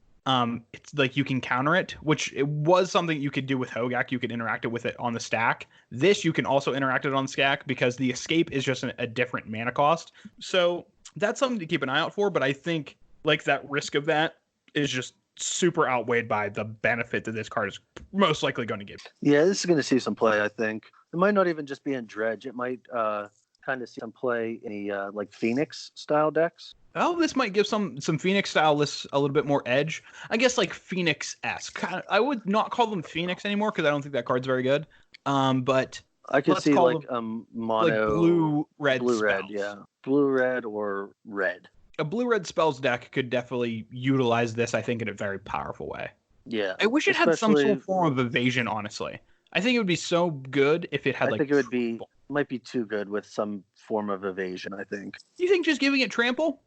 S1: It's like you can counter it, which it was something you could do with Hogak. You could interact it with it on the stack. This you can also interact it on the stack because the escape is just a different mana cost. So that's something to keep an eye out for. But I think like that risk of that is just super outweighed by the benefit that this card is most likely going to give.
S2: Yeah, this is going to see some play, I think. It might not even just be in Dredge. It might kind of see some play in the like Phoenix style decks.
S1: Oh, this might give some Phoenix style lists a little bit more edge. I guess like Phoenix-esque. I would not call them Phoenix anymore because I don't think that card's very good. But
S2: I could see like mono,
S1: like blue red,
S2: yeah, blue red or red.
S1: A blue red spells deck could definitely utilize this, I think, in a very powerful way.
S2: Yeah,
S1: I wish it had some sort of form of evasion. Honestly, I think it would be so good if it had. I think
S2: it might be too good with some form of evasion. I think.
S1: You think just giving it trample?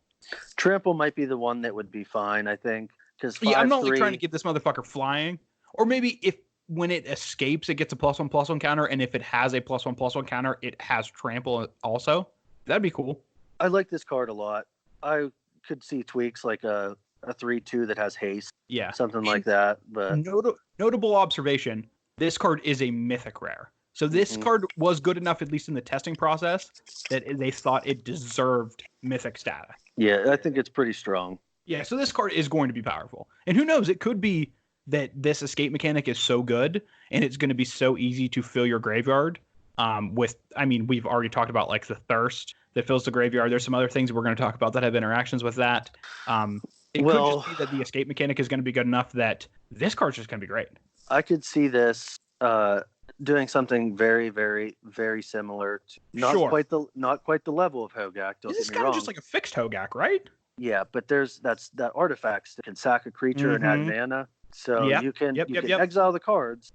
S2: Trample might be the one that would be fine, I think. Because
S1: I'm not like trying to get this motherfucker flying. Or maybe if when it escapes, it gets a +1/+1 counter, and if it has a +1/+1 counter, it has trample also. That'd be cool.
S2: I like this card a lot. I could see tweaks like a 3/2 that has haste.
S1: Yeah.
S2: Something like that. But
S1: notable observation, this card is a mythic rare. So this card was good enough, at least in the testing process, that they thought it deserved mythic status.
S2: Yeah, I think it's pretty strong.
S1: Yeah, so this card is going to be powerful. And who knows, it could be that this escape mechanic is so good, and it's going to be so easy to fill your graveyard we've already talked about like the thirst that fills the graveyard. There's some other things we're going to talk about that have interactions with that. It could just be that the escape mechanic is going to be good enough that this card's just going to be great.
S2: I could see this doing something very, very, very similar to not quite the level of Hogak.
S1: This is kind of just like a fixed Hogak, right?
S2: Yeah, but that's that artifacts that can sack a creature and add mana. So you can exile the cards.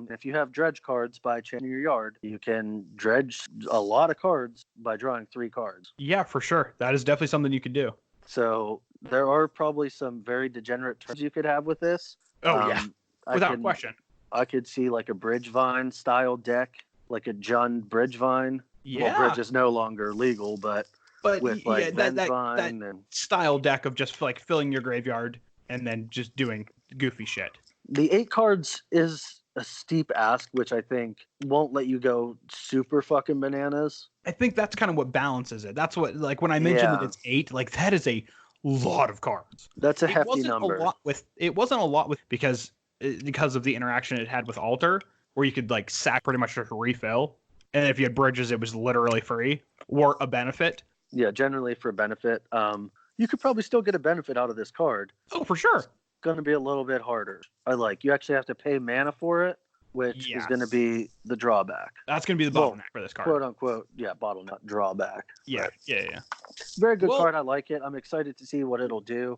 S2: If you have dredge cards by chance in your yard, you can dredge a lot of cards by drawing 3 cards.
S1: Yeah, for sure. That is definitely something you could do.
S2: So there are probably some very degenerate turns you could have with this.
S1: Oh yeah, without question.
S2: I could see like a Bridgevine style deck, like a Jund Bridgevine.
S1: Yeah.
S2: Well, Bridge is no longer legal, but with like
S1: that style deck of just like filling your graveyard and then just doing goofy shit.
S2: The 8 cards is a steep ask, which I think won't let you go super fucking bananas.
S1: I think that's kind of what balances it. That's what, like, when I mentioned that it's 8, like, that is a lot of cards.
S2: That's a hefty number.
S1: It wasn't a lot with because of the interaction it had with Alter, where you could like sack pretty much just refill, and if you had bridges, it was literally free or a benefit.
S2: Yeah, generally for benefit. You could probably still get a benefit out of this card.
S1: Oh, for sure.
S2: Going to be a little bit harder. You actually have to pay mana for it, which is going to be the drawback.
S1: That's going to be the bottleneck for this card.
S2: Quote unquote, bottleneck, drawback.
S1: Yeah,
S2: but
S1: yeah.
S2: Very good card. I like it. I'm excited to see what it'll do.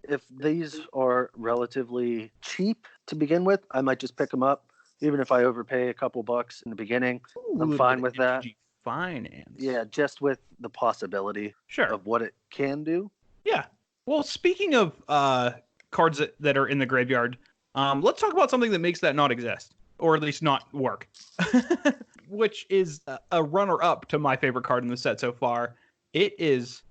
S2: If these are relatively cheap to begin with, I might just pick them up, even if I overpay a couple bucks in the beginning. I'm fine with that.
S1: Finance.
S2: Yeah, just with the possibility of what it can do.
S1: Yeah. Well, speaking of cards that are in the graveyard, let's talk about something that makes that not exist, or at least not work, which is a runner-up to my favorite card in the set so far. It is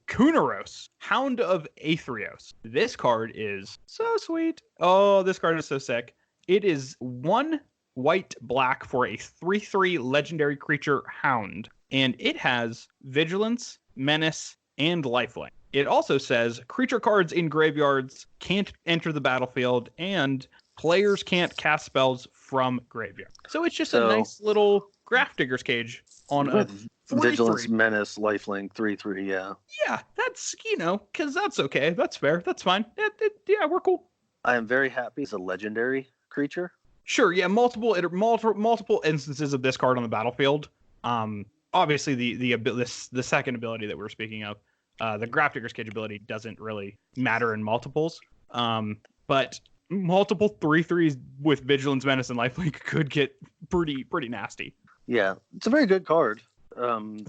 S1: Kunaros, Hound of Aetherios. This card is so sweet. Oh, this card is so sick. It is 1 white-black for a 3/3 legendary creature Hound, and it has Vigilance, Menace, and Lifelink. It also says creature cards in graveyards can't enter the battlefield, and players can't cast spells from graveyard. So it's just a nice little Grafdigger's Cage on a 3/3.
S2: Vigilance, Menace, Lifelink, 3/3, yeah.
S1: Yeah, that's, because that's okay. That's fair. That's fine. Yeah, we're cool. I
S2: am very happy it's a legendary creature.
S1: Sure, yeah, multiple instances of this card on the battlefield. Obviously, the second ability that we're speaking of, the Grafdigger's Cage ability doesn't really matter in multiples. But multiple 3/3s with Vigilance, Menace, and Lifelink could get pretty nasty.
S2: Yeah, it's a very good card.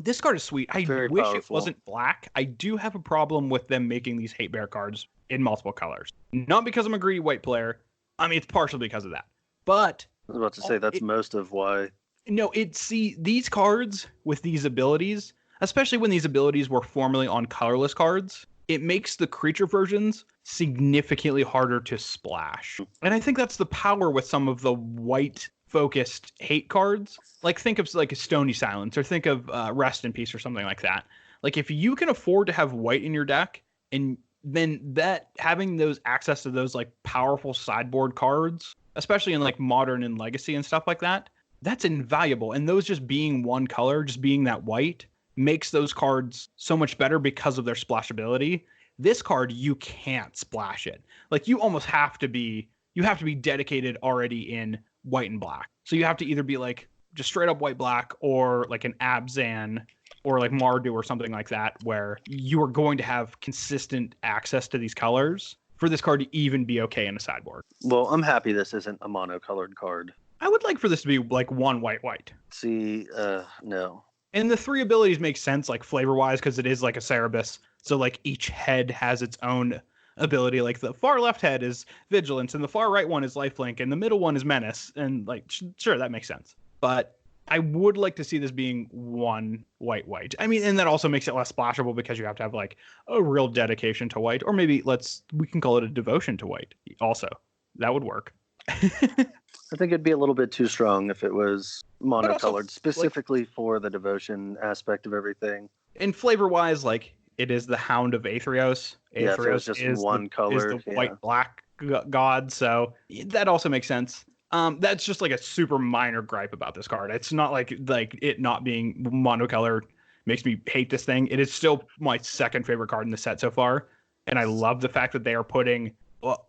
S1: This card is sweet. I wish powerful. It wasn't black. I do have a problem with them making these hate bear cards in multiple colors. Not because I'm a greedy white player. I mean, it's partially because of that. But
S2: I was about to say that's most of why.
S1: No, these cards with these abilities, especially when these abilities were formerly on colorless cards, it makes the creature versions significantly harder to splash. And I think that's the power with some of the white focused hate cards. Like think of like a Stony Silence, or think of Rest in Peace or something like that. Like if you can afford to have white in your deck, and then that having those access to those like powerful sideboard cards, especially in like Modern and Legacy and stuff like that, that's invaluable. And those just being one color, just being that white, makes those cards so much better because of their splashability. This card, you can't splash it. Like you almost have to be dedicated already in white and black. So you have to either be like just straight up white black, or like an Abzan or like Mardu or something like that, where you are going to have consistent access to these colors for this card to even be okay in a sideboard.
S2: Well, I'm happy this isn't a monocolored card.
S1: I would like for this to be like one white.
S2: See, no.
S1: And the 3 abilities make sense, like flavor-wise, because it is like a Cerebus. So like each head has its own ability. Like the far left head is Vigilance, and the far right one is Lifelink, and the middle one is Menace. And like, sure, that makes sense. But I would like to see this being one white. I mean, and that also makes it less splashable because you have to have like a real dedication to white, or maybe we can call it a devotion to white. Also, that would work.
S2: I think it'd be a little bit too strong if it was monocolored, also, specifically
S1: like,
S2: for the devotion aspect of everything.
S1: And flavor-wise, like it is the Hound of Aetherios.
S2: Aetherios just is one color.
S1: Is the white-black god, so that also makes sense. That's just like a super minor gripe about this card. It's not like it not being monocolored makes me hate this thing. It is still my second favorite card in the set so far, and I love the fact that they are putting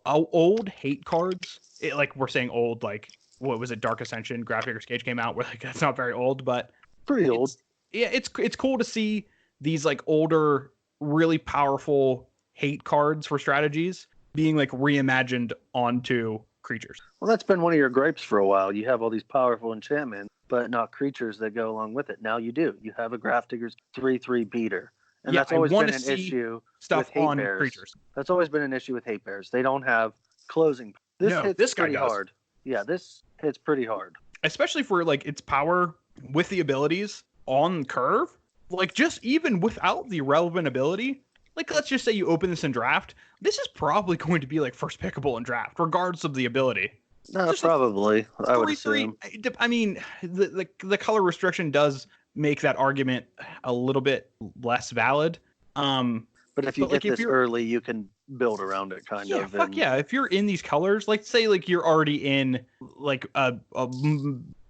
S1: old hate cards. Like we're saying old, like what was it? Dark Ascension, Gravedigger's Cage came out. Where like that's not very old, but
S2: pretty old.
S1: Yeah, it's cool to see these like older, really powerful hate cards for strategies being like reimagined onto creatures.
S2: Well, that's been one of your gripes for a while. You have all these powerful enchantments, but not creatures that go along with it. Now you do. You have a Gravedigger's 3/3 beater. And that's always been an issue with hate bears. Creatures. That's always been an issue with hate bears. They don't have closing. This pretty hard. Yeah, this hits pretty hard.
S1: Especially for like its power with the abilities on curve. Like just even without the relevant ability, like let's just say you open this in draft, this is probably going to be like first pickable in draft, regardless of the ability.
S2: No, probably. I would assume.
S1: I mean, the color restriction does make that argument a little bit less valid.
S2: But if you get this early, you can build around it kind of.
S1: Fuck yeah. If you're in these colors, like say like you're already in like a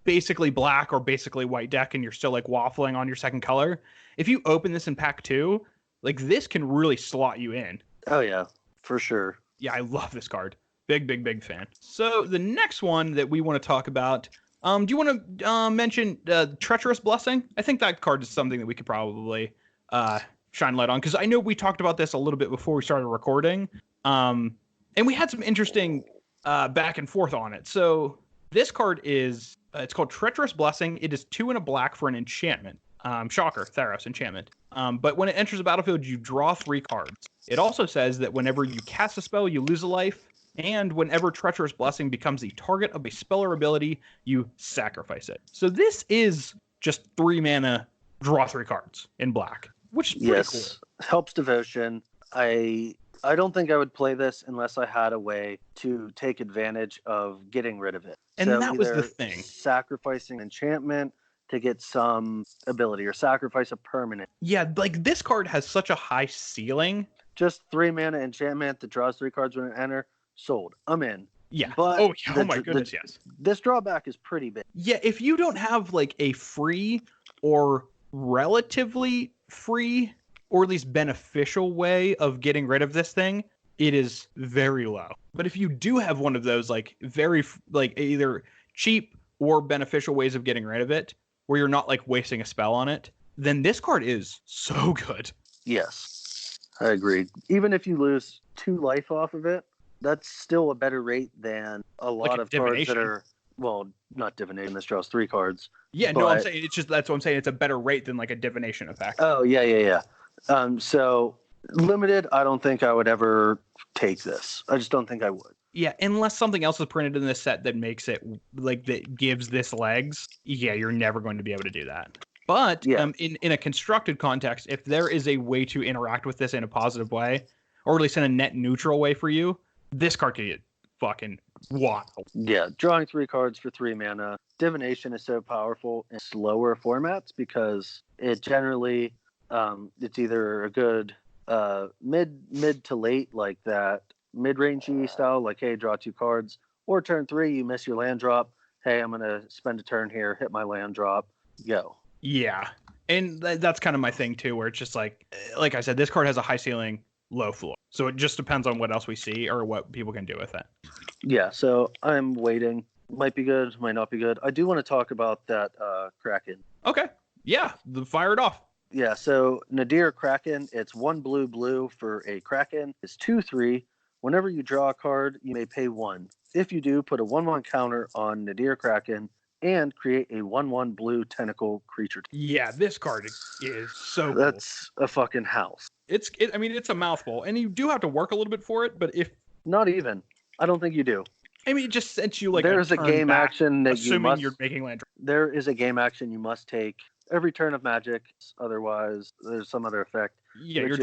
S1: basically black or basically white deck and you're still like waffling on your second color, if you open this in pack 2, like this can really slot you in.
S2: Oh yeah, for sure.
S1: Yeah, I love this card. Big fan. So the next one that we want to talk about, do you want to mention Treacherous Blessing? I think that card is something that we could probably shine light on, because I know we talked about this a little bit before we started recording, and we had some interesting back and forth on it. So this card is it's called Treacherous Blessing. It is 2 and a black for an enchantment. Shocker, Theros enchantment. But when it enters the battlefield, you draw 3 cards. It also says that whenever you cast a spell, you lose a life. And whenever Treacherous Blessing becomes the target of a spell or ability, you sacrifice it. So this is just 3 mana, draw 3 cards in black, which is pretty cool.
S2: Helps devotion. I don't think I would play this unless I had a way to take advantage of getting rid of it.
S1: And so that was the thing.
S2: Sacrificing enchantment to get some ability, or sacrifice a permanent.
S1: Yeah, like this card has such a high ceiling.
S2: Just 3 mana enchantment that draws 3 cards when it enters. Sold. I'm in.
S1: Yeah.
S2: But
S1: oh my goodness, yes.
S2: This drawback is pretty big.
S1: Yeah, if you don't have like a free or relatively free or at least beneficial way of getting rid of this thing, it is very low. But if you do have one of those like very like either cheap or beneficial ways of getting rid of it, where you're not like wasting a spell on it, then this card is so good.
S2: Yes, I agree. Even if you lose 2 life off of it, that's still a better rate than a lot of cards that are, well, not divination. This draws 3 cards.
S1: Yeah, no, I'm saying it's just, that's what I'm saying. It's a better rate than like a divination effect.
S2: Oh, yeah. So limited, I don't think I would ever take this. I just don't think I would.
S1: Yeah, unless something else is printed in this set that makes it like that gives this legs. Yeah, you're never going to be able to do that. But in a constructed context, if there is a way to interact with this in a positive way, or at least in a net neutral way for you, this card can get fucking wild.
S2: Yeah, drawing 3 cards for 3 mana. Divination is so powerful in slower formats because it generally it's either a good mid to late, like that mid-rangey style, like, hey, draw 2 cards, or turn 3, you miss your land drop. Hey, I'm gonna spend a turn here, hit my land drop, go.
S1: Yeah, and that's kind of my thing too, where it's just like I said, this card has a high ceiling, low floor, so it just depends on what else we see or what people can do with it.
S2: Yeah, so I'm waiting. Might be good, might not be good. I do want to talk about that Kraken.
S1: Okay, yeah, fire it off.
S2: Yeah, so Nadir Kraken, it's 1 blue for a Kraken. It's 2/3. Whenever you draw a card, you may pay 1. If you do, put a 1/1 counter on Nadir Kraken and create a 1/1 blue tentacle creature.
S1: Yeah, this card is so
S2: That's cool. A fucking house.
S1: It's a mouthful, and you do have to work a little bit for it, but if...
S2: Not even. I don't think you do.
S1: I mean, it just sets you like
S2: there's a game back, action that
S1: assuming you're making land.
S2: There is a game action you must take every turn of Magic. Otherwise, there's some other effect.
S1: Yeah, you're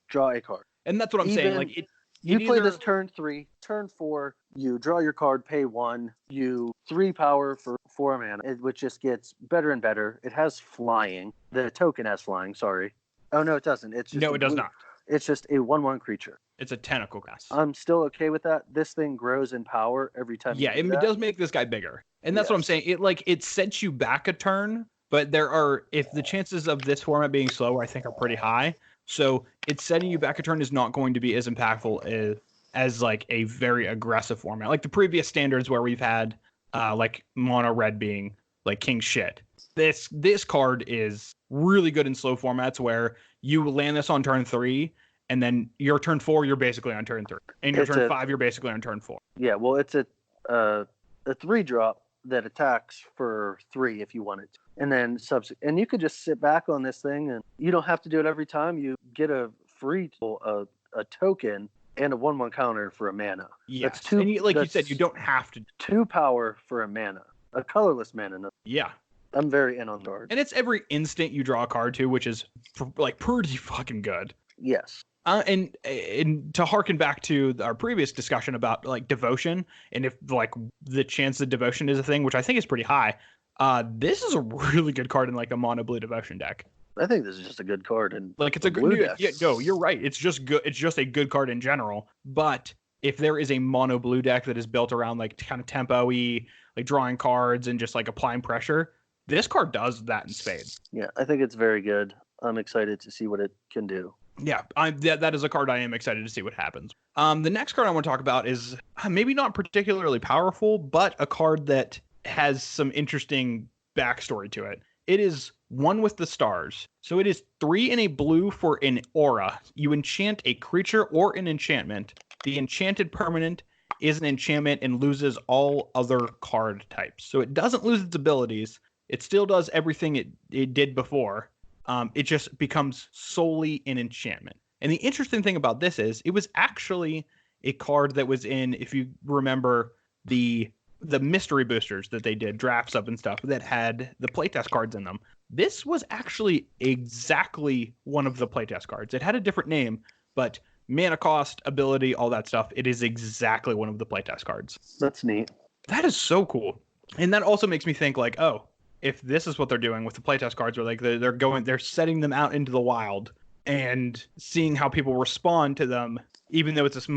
S2: draw a card.
S1: And that's what I'm saying. Like
S2: you play this turn 3, turn 4, you draw your card, pay 1, you 3 power for 4 mana, which just gets better and better. It has flying. The token has flying, sorry. Oh, no, it doesn't. It
S1: does not.
S2: It's just a 1/1 creature.
S1: It's a tentacle class.
S2: I'm still okay with that. This thing grows in power every time.
S1: Yeah, it does make this guy bigger. And that's what I'm saying. It sets you back a turn, but if the chances of this format being slower, I think are pretty high. So it's setting you back a turn is not going to be as impactful as like a very aggressive format. Like the previous standards where we've had like mono red being like king shit. This card is really good in slow formats where you land this on turn 3, and then your turn 4, you're basically on turn 3. And your turn 5, you're basically on turn 4.
S2: Yeah, well, it's a 3-drop that attacks for 3 if you want it. And then and you could just sit back on this thing, and you don't have to do it every time. You get a free a token and a 1/1 counter for a mana.
S1: Yeah, that's 2. And you said, you don't have to.
S2: 2 power for a mana, a colorless mana.
S1: Yeah.
S2: I'm very in on the card.
S1: And it's every instant you draw a card too, which is like pretty fucking good.
S2: Yes.
S1: And to harken back to our previous discussion about like devotion, and if like the chance that devotion is a thing, which I think is pretty high, this is a really good card in like a mono blue devotion deck.
S2: I think this is just a good card, and
S1: like it's a good. Yeah, no, you're right. It's just good. It's just a good card in general. But if there is a mono blue deck that is built around like kind of tempo-y, like drawing cards and just like applying pressure, this card does that in spades.
S2: Yeah, I think it's very good. I'm excited to see what it can do.
S1: Yeah, that is a card I am excited to see what happens. The next card I want to talk about is maybe not particularly powerful, but a card that has some interesting backstory to it. It is 1 with the stars. So it is 3 in a blue for an aura. You enchant a creature or an enchantment. The enchanted permanent is an enchantment and loses all other card types. So it doesn't lose its abilities. It still does everything it did before. It just becomes solely an enchantment. And the interesting thing about this is it was actually a card that was in, if you remember, the mystery boosters that they did, drafts up and stuff, that had the playtest cards in them. This was actually exactly one of the playtest cards. It had a different name, but mana cost, ability, all that stuff, it is exactly one of the playtest cards.
S2: That's neat.
S1: That is so cool. And that also makes me think like, oh, if this is what they're doing with the playtest cards, where like they're setting them out into the wild and seeing how people respond to them, even though it's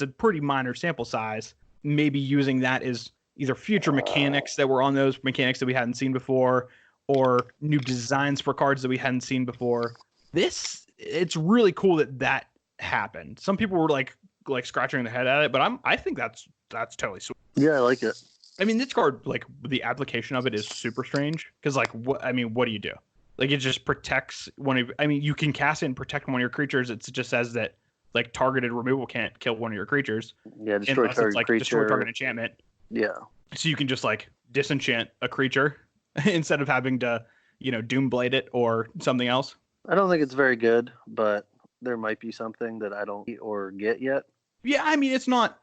S1: a pretty minor sample size, maybe using that as either future mechanics that were on those mechanics that we hadn't seen before, or new designs for cards that we hadn't seen before. It's really cool that happened. Some people were like scratching their head at it, but I think that's totally sweet.
S2: Yeah, I like it.
S1: I mean, this card, like, the application of it is super strange. Because, like, what do you do? Like, it just protects you can cast it and protect one of your creatures. It just says that, like, targeted removal can't kill one of your creatures.
S2: Yeah, destroy target creature.
S1: Destroy target enchantment.
S2: Yeah.
S1: So you can just, like, disenchant a creature instead of having to, Doomblade it or something else.
S2: I don't think it's very good, but there might be something that I don't eat or get yet.
S1: Yeah, I mean, it's not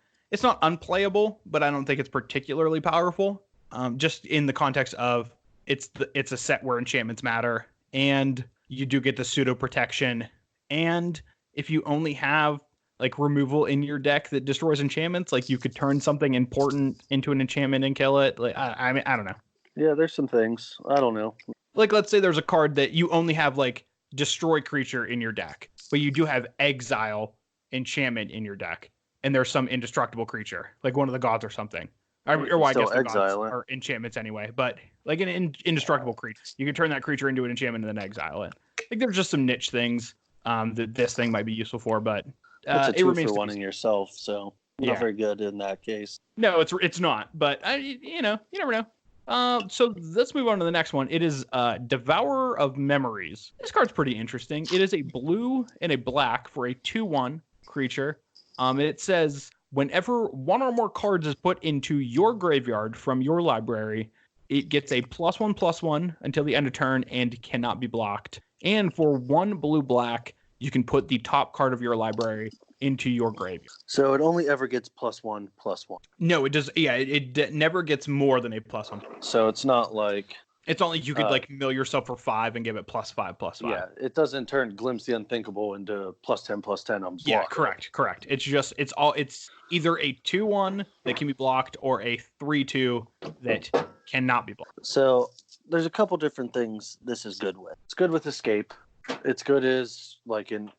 S1: unplayable, but I don't think it's particularly powerful. Just in the context of it's a set where enchantments matter, and you do get the pseudo protection. And if you only have like removal in your deck that destroys enchantments, like you could turn something important into an enchantment and kill it. Like I mean, I don't know.
S2: Yeah, there's some things. I don't know.
S1: Like, let's say there's a card that you only have like destroy creature in your deck, but you do have exile enchantment in your deck, and there's some indestructible creature, like one of the gods or something. Or well, I guess the gods are enchantments anyway, but like an indestructible creature, you can turn that creature into an enchantment and then exile it. Like there's just some niche things that this thing might be usul for, but
S2: it's a 2 for 1 in yourself, so not very good in that case.
S1: No, it's not, but you never know. So let's move on to the next one. It is Devourer of Memories. This card's pretty interesting. It is a blue and a black for a 2/1 creature. It says whenever one or more cards is put into your graveyard from your library, it gets a +1/+1 until the end of turn and cannot be blocked. And for 1 blue-black, you can put the top card of your library into your graveyard.
S2: So it only ever gets +1/+1.
S1: No, it does. Yeah, it never gets more than a +1.
S2: So it's not like
S1: it's only you could like mill yourself for 5 and give it +5/+5.
S2: Yeah, it doesn't turn Glimpse the Unthinkable into +10/+10 on block.
S1: Yeah, correct. It's either a 2/1 that can be blocked or a 3/2 that cannot be blocked.
S2: So there's a couple different things this is good with. It's good with escape. It's good as like in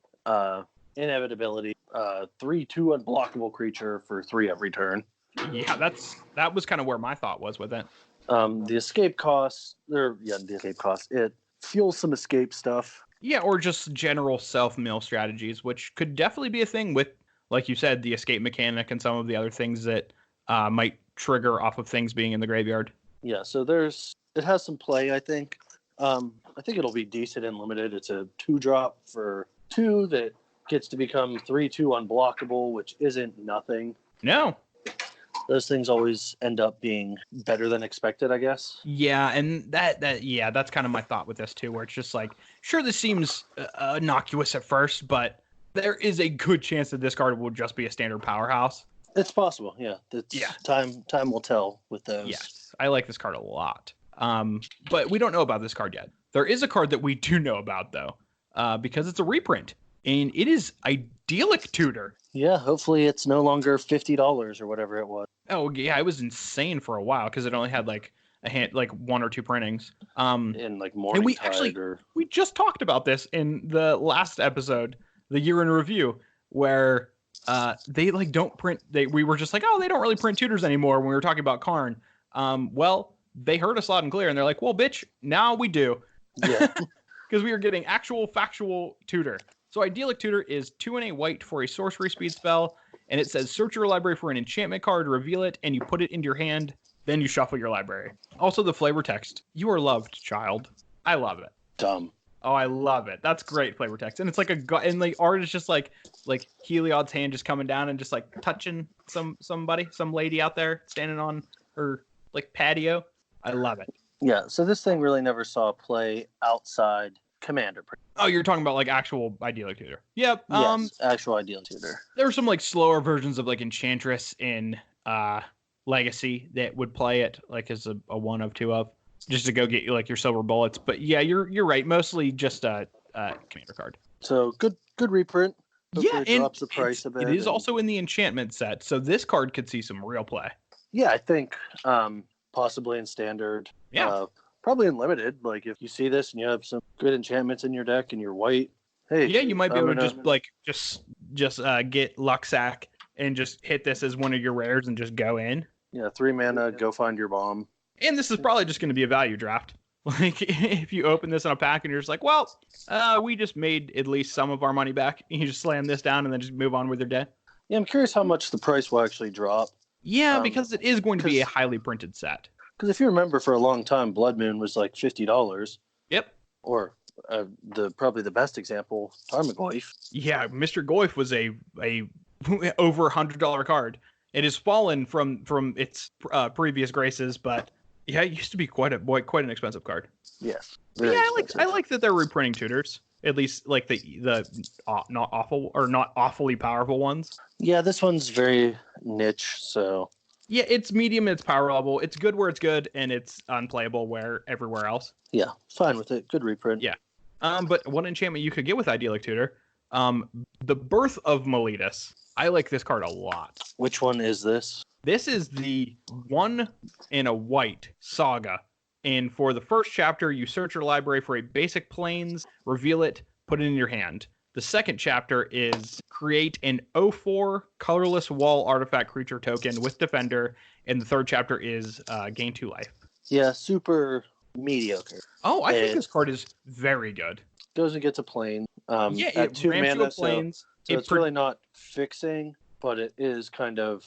S2: inevitability. 3/2 unblockable creature for 3 every turn.
S1: Yeah, that was kind of where my thought was with it.
S2: The escape cost, it fuels some escape stuff.
S1: Yeah, or just general self-mill strategies, which could definitely be a thing with, like you said, the escape mechanic and some of the other things that might trigger off of things being in the graveyard.
S2: Yeah, so it has some play, I think. I think it'll be decent and limited. It's a 2-drop for 2 that gets to become 3/2 unblockable, which isn't nothing.
S1: No.
S2: Those things always end up being better than expected, I guess.
S1: Yeah, and that's kind of my thought with this too, where it's just like, sure, this seems innocuous at first, but there is a good chance that this card will just be a standard powerhouse.
S2: It's possible, yeah. Time will tell with those.
S1: Yes, I like this card a lot. But we don't know about this card yet. There is a card that we do know about though, because it's a reprint, and it is Idyllic Tutor.
S2: Yeah, hopefully it's no longer $50 or whatever it was.
S1: Oh yeah, it was insane for a while because it only had like 1 or 2 printings.
S2: In like Morningtide
S1: we just talked about this in the last episode, the year in review, where they like don't print. We were just like, oh, they don't really print tutors anymore when we were talking about Karn. Well, they heard us loud and clear, and they're like, well, bitch, now we do.
S2: Yeah,
S1: because we are getting actual factual tutor. So Idyllic Tutor is 2 and a white for a sorcery speed spell, and it says search your library for an enchantment card, reveal it, and you put it into your hand, then you shuffle your library. Also the flavor text. You are loved, child. I love it.
S2: Dumb.
S1: Oh, I love it. That's great flavor text. And it's like and the art is just like Heliod's hand just coming down and just like touching some lady out there standing on her like patio. I love it.
S2: Yeah, so this thing really never saw play outside Commander.
S1: Oh, you're talking about like actual Idyllic Tutor. Yep.
S2: Yes, actual Idyllic Tutor.
S1: There were some like slower versions of like Enchantress in Legacy that would play it like as a 1 of 2 of, just to go get you like your silver bullets. But yeah, you're right. Mostly just a Commander card.
S2: So good reprint.
S1: Hopefully
S2: it drops the price a bit.
S1: It is also in the enchantment set, so this card could see some real play.
S2: Yeah, I think possibly in standard.
S1: Yeah.
S2: Probably in limited. Like if you see this and you have some good enchantments in your deck and you're white, hey.
S1: Yeah, you might be able to just get Luxac and just hit this as one of your rares and just go in.
S2: Yeah, 3 mana, go find your bomb.
S1: And this is probably just going to be a value draft. Like if you open this in a pack and you're just like, well, we just made at least some of our money back. And you just slam this down and then just move on with your day.
S2: Yeah, I'm curious how much the price will actually drop.
S1: Yeah, because it is going to be a highly printed set.
S2: Because if you remember, for a long time, Blood Moon was like $50.
S1: Yep.
S2: Or probably the best example, Tarmogoyf.
S1: Yeah, Mr. Goyf was a over $100 card. It has fallen from its previous graces, but yeah, it used to be quite an expensive card.
S2: Yes.
S1: Yeah, I like that they're reprinting tutors. At least like the not awfully powerful ones.
S2: Yeah, this one's very niche, so
S1: Yeah, it's medium. It's power level. It's good where it's good, and it's unplayable where everywhere else.
S2: Yeah, fine with it. Good reprint.
S1: Yeah. But one enchantment you could get with Idyllic Tutor, the Birth of Meletus. I like this card a lot.
S2: Which one is this?
S1: This is the 1 in a white saga. And for the first chapter, you search your library for a basic plains, reveal it, put it in your hand. The second chapter is create an 0/4 colorless wall artifact creature token with Defender. And the third chapter is gain 2 life.
S2: Yeah, super mediocre.
S1: Oh, I think this card is very good.
S2: Goes and gets a plane.
S1: Yeah,
S2: at 2 mana,
S1: planes.
S2: So it's really not fixing, but it is kind of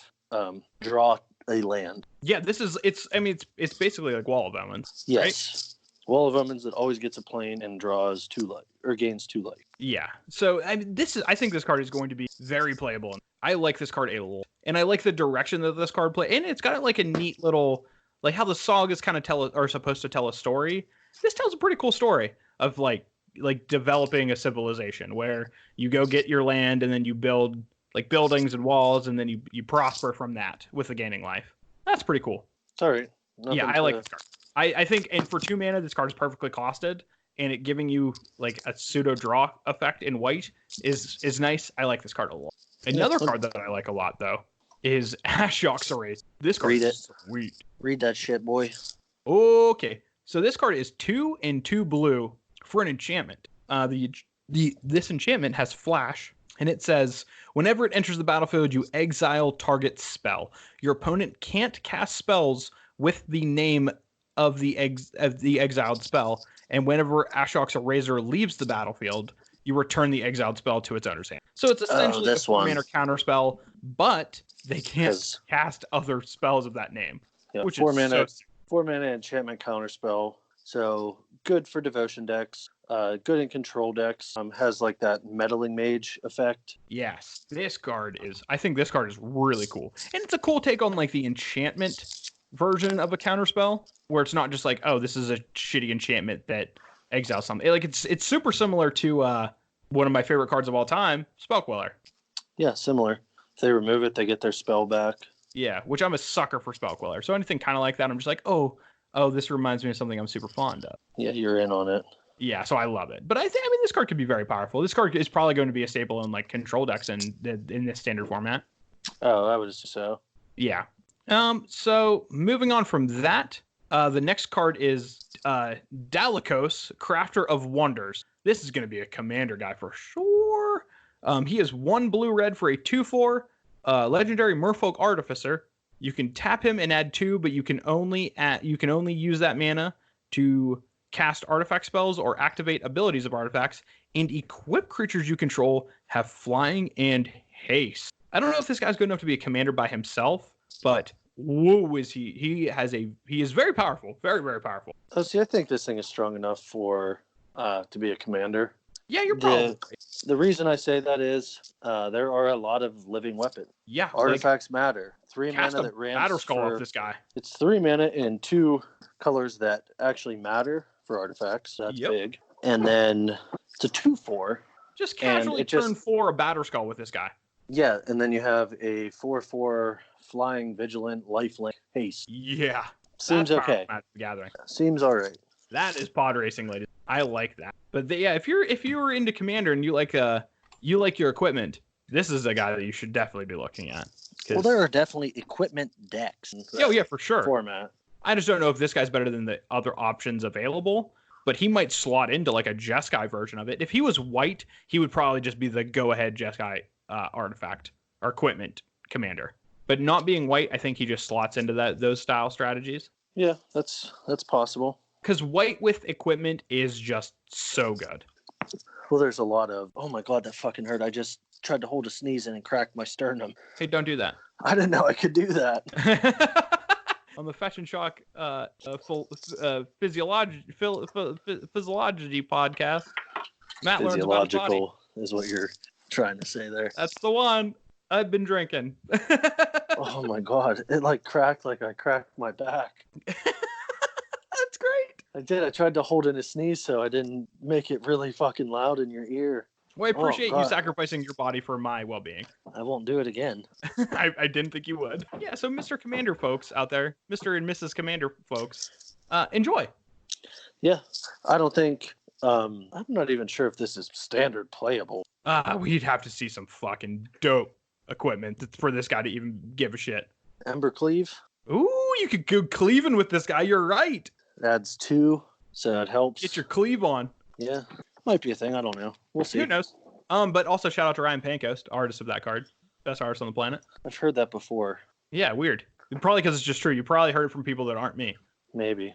S2: draw a land.
S1: Yeah, it's basically like Wall of Omens.
S2: Yes.
S1: Right?
S2: Wall of Omens that always gets a plane and draws 2 life or gains 2 life.
S1: Yeah. So I think this card is going to be very playable. I like this card a lot. And I like the direction that this card plays. And it's got like a neat little, like how the sagas kind of are supposed to tell a story. This tells a pretty cool story of like developing a civilization where you go get your land and then you build like buildings and walls, and then you prosper from that with the gaining life. That's pretty cool.
S2: All right.
S1: Yeah, I like this card. I think, and for 2 mana, this card is perfectly costed, and it giving you like a pseudo draw effect in white is nice. I like this card a lot. Another card that I like a lot though is Ashok's Erase. This card is sweet.
S2: Read that shit, boy.
S1: Okay, so this card is 2 and 2 blue for an enchantment. This enchantment has flash. And it says, whenever it enters the battlefield, you exile target spell. Your opponent can't cast spells with the name of the exiled spell. And whenever Ashok's Eraser leaves the battlefield, you return the exiled spell to its owner's hand. So it's essentially a 4-mana counter spell, but they can't cast other spells of that name.
S2: Yeah, which 4-mana 4-mana enchantment counter spell. So good for devotion decks. Good in control decks. Has like that meddling mage effect.
S1: Yes, I think this card is really cool, and it's a cool take on like the enchantment version of a counterspell, where it's not just like, oh, this is a shitty enchantment that exiles something. Like it's super similar to one of my favorite cards of all time, Spellqueller.
S2: Yeah, similar. If they remove it, they get their spell back.
S1: Yeah, which I'm a sucker for Spellqueller. So anything kind of like that, I'm just like, oh, this reminds me of something I'm super fond of.
S2: Yeah, you're in on it.
S1: Yeah, so I love it. But I mean, this card could be very powerful. This card is probably going to be a staple in like control decks in this standard format.
S2: Oh, I would assume so.
S1: Yeah. So moving on from that, the next card is Dalakos, Crafter of Wonders. This is going to be a commander guy for sure. He is 1 blue-red for a 2/4 legendary Merfolk Artificer. You can tap him and add 2, but you can only use that mana to cast artifact spells or activate abilities of artifacts, and equip creatures you control have flying and haste. I don't know if this guy's good enough to be a commander by himself, but whoa, is he? He is very powerful, very, very powerful.
S2: Oh, see, I think this thing is strong enough for to be a commander.
S1: Yeah, you're probably right.
S2: The reason I say that is there are a lot of living weapons.
S1: Yeah,
S2: artifacts matter. 3 mana that ramps.
S1: Batterskull off this guy.
S2: It's 3 mana in 2 colors that actually matter for artifacts. That's big. And then it's a 2/4.
S1: Just casually turn 4 a Batterskull with this guy.
S2: Yeah, and then you have a 4/4 flying vigilant lifelink haste.
S1: Yeah.
S2: Seems okay.
S1: Gathering.
S2: Seems all right.
S1: That is pod racing, ladies. I like that. But yeah, if you're into commander and you like your equipment, this is a guy that you should definitely be looking at.
S2: Well, there are definitely equipment decks.
S1: Oh yeah, for sure.
S2: Format.
S1: I just don't know if this guy's better than the other options available, but he might slot into like a Jeskai version of it. If he was white, he would probably just be the go-ahead Jeskai artifact or equipment commander. But not being white, I think he just slots into those style strategies.
S2: Yeah, that's possible.
S1: Because white with equipment is just so good.
S2: Well, there's a lot of, oh my god, that fucking hurt. I just tried to hold a sneeze in and cracked my sternum.
S1: Hey, don't do that.
S2: I didn't know I could do that.
S1: On the Fashion Shock physiology podcast, Matt learns about his body.
S2: Is what you're trying to say there.
S1: That's the one. I've been drinking.
S2: Oh my god, it like cracked like I cracked my back.
S1: That's great.
S2: I did. I tried to hold in a sneeze so I didn't make it really fucking loud in your ear.
S1: Well, I appreciate you sacrificing your body for my well-being.
S2: I won't do it again.
S1: I didn't think you would. Yeah, so Mr. Commander folks out there, Mr. and Mrs. Commander folks, enjoy.
S2: Yeah, I don't think... I'm not even sure if this is standard playable.
S1: We'd have to see some fucking dope equipment for this guy to even give a shit.
S2: Ember Cleave?
S1: Ooh, you could go cleaving with this guy. You're right.
S2: Adds 2, so it helps.
S1: Get your cleave on.
S2: Yeah, might be a thing. I don't know. We'll see.
S1: Who knows? But also shout out to Ryan Pancoast, artist of that card. Best artist on the planet.
S2: I've heard that before.
S1: Yeah, weird. Probably because it's just true. You probably heard it from people that aren't me.
S2: Maybe.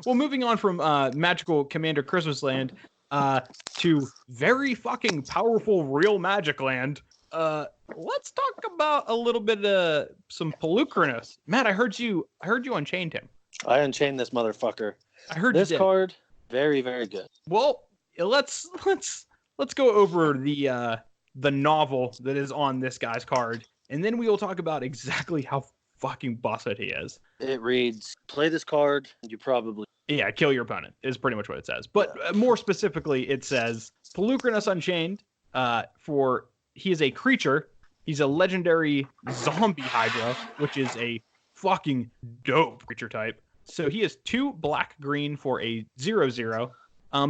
S1: Well, moving on from Magical Commander Christmas Land to very fucking powerful Real Magic Land. Let's talk about a little bit of some Pelucrinus. Matt, I heard you unchained him.
S2: I unchained this motherfucker.
S1: I heard
S2: this card. Very, very good.
S1: Well, let's go over the novel that is on this guy's card, and then we will talk about exactly how fucking busted he is.
S2: It reads, play this card, you probably...
S1: Yeah, kill your opponent is pretty much what it says. But more specifically, it says, Pelucrinus Unchained, he is a creature. He's a legendary zombie Hydra, which is a fucking dope creature type. So he is 2 black-green for a 0/0.